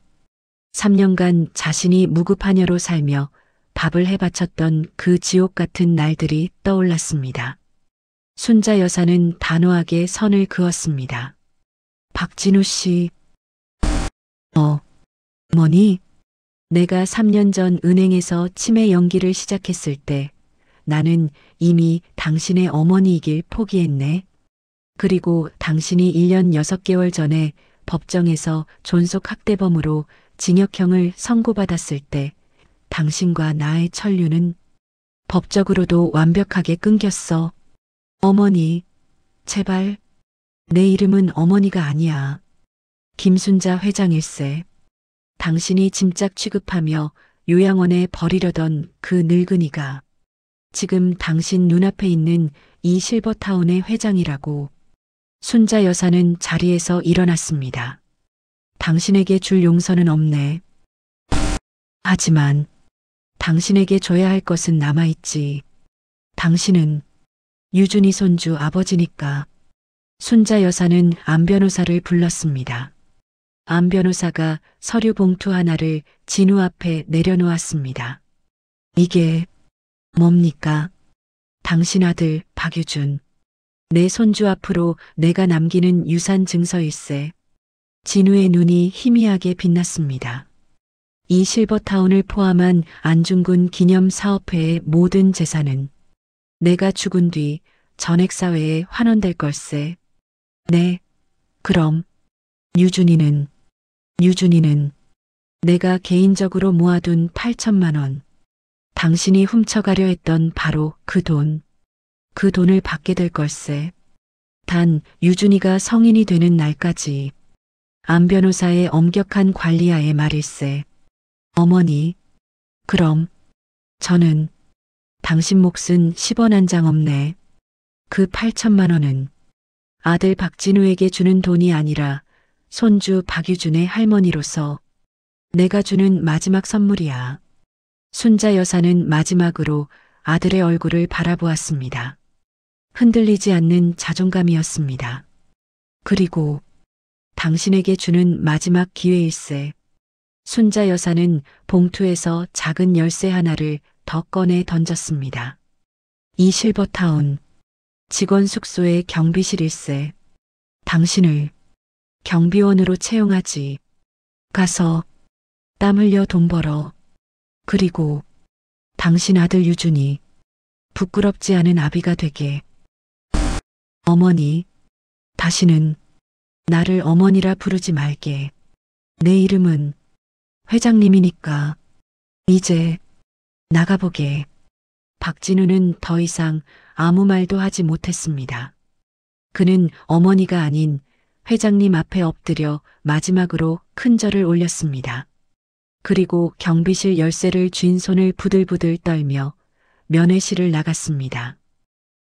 3년간 자신이 무급하녀로 살며 밥을 해바쳤던 그 지옥 같은 날들이 떠올랐습니다. 순자 여사는 단호하게 선을 그었습니다. 박진우 씨. 어머니, 내가 3년 전 은행에서 치매 연기를 시작했을 때 나는 이미 당신의 어머니이길 포기했네. 그리고 당신이 1년 6개월 전에 법정에서 존속학대범으로 징역형을 선고받았을 때 당신과 나의 천류는 법적으로도 완벽하게 끊겼어. 어머니, 제발. 내 이름은 어머니가 아니야. 김순자 회장일세. 당신이 짐짝 취급하며 요양원에 버리려던 그 늙은이가 지금 당신 눈앞에 있는 이 실버타운의 회장이라고. 순자 여사는 자리에서 일어났습니다. 당신에게 줄 용서는 없네. 하지만 당신에게 줘야 할 것은 남아있지. 당신은 유준이 손주 아버지니까. 순자 여사는 안 변호사를 불렀습니다. 안 변호사가 서류 봉투 하나를 진우 앞에 내려놓았습니다. 이게 뭡니까? 당신 아들 박유준. 내 손주 앞으로 내가 남기는 유산 증서일세. 진우의 눈이 희미하게 빛났습니다. 이 실버타운을 포함한 안중근 기념사업회의 모든 재산은 내가 죽은 뒤 전액사회에 환원될 걸세. 네, 그럼 유준이는 내가 개인적으로 모아둔 8천만 원. 당신이 훔쳐가려 했던 바로 그 돈을 받게 될 걸세. 단 유준이가 성인이 되는 날까지. 안 변호사의 엄격한 관리하에 말일세. 어머니, 그럼 저는 당신 몫은 10원 한 장 없네. 그 8천만 원은 아들 박진우에게 주는 돈이 아니라 손주 박유준의 할머니로서 내가 주는 마지막 선물이야. 순자 여사는 마지막으로 아들의 얼굴을 바라보았습니다. 흔들리지 않는 자존감이었습니다. 그리고 당신에게 주는 마지막 기회일세. 순자 여사는 봉투에서 작은 열쇠 하나를 더 꺼내 던졌습니다. 이 실버타운 직원 숙소의 경비실일세. 당신을 경비원으로 채용하지. 가서 땀 흘려 돈 벌어. 그리고 당신 아들 유준이 부끄럽지 않은 아비가 되게. 어머니, 다시는 나를 어머니라 부르지 말게. 내 이름은 회장님이니까. 이제 나가보게. 박진우는 더 이상 아무 말도 하지 못했습니다. 그는 어머니가 아닌 회장님 앞에 엎드려 마지막으로 큰 절을 올렸습니다. 그리고 경비실 열쇠를 쥔 손을 부들부들 떨며 면회실을 나갔습니다.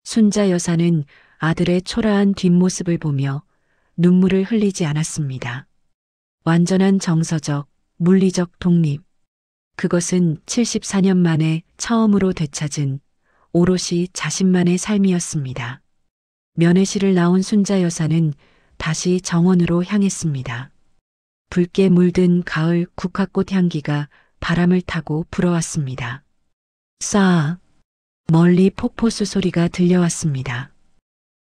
순자 여사는 아들의 초라한 뒷모습을 보며 눈물을 흘리지 않았습니다. 완전한 정서적, 물리적 독립. 그것은 74년 만에 처음으로 되찾은 오롯이 자신만의 삶이었습니다. 면회실을 나온 순자 여사는 다시 정원으로 향했습니다. 붉게 물든 가을 국화꽃 향기가 바람을 타고 불어왔습니다. 싸. 멀리 폭포수 소리가 들려왔습니다.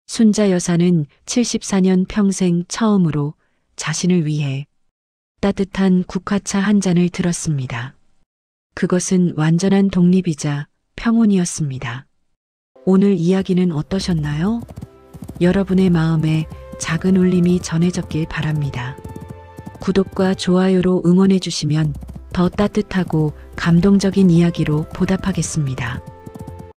순자 여사는 74년 평생 처음으로 자신을 위해 따뜻한 국화차 한 잔을 들었습니다. 그것은 완전한 독립이자 평온이었습니다. 오늘 이야기는 어떠셨나요? 여러분의 마음에 작은 울림이 전해졌길 바랍니다. 구독과 좋아요로 응원해 주시면 더 따뜻하고 감동적인 이야기로 보답하겠습니다.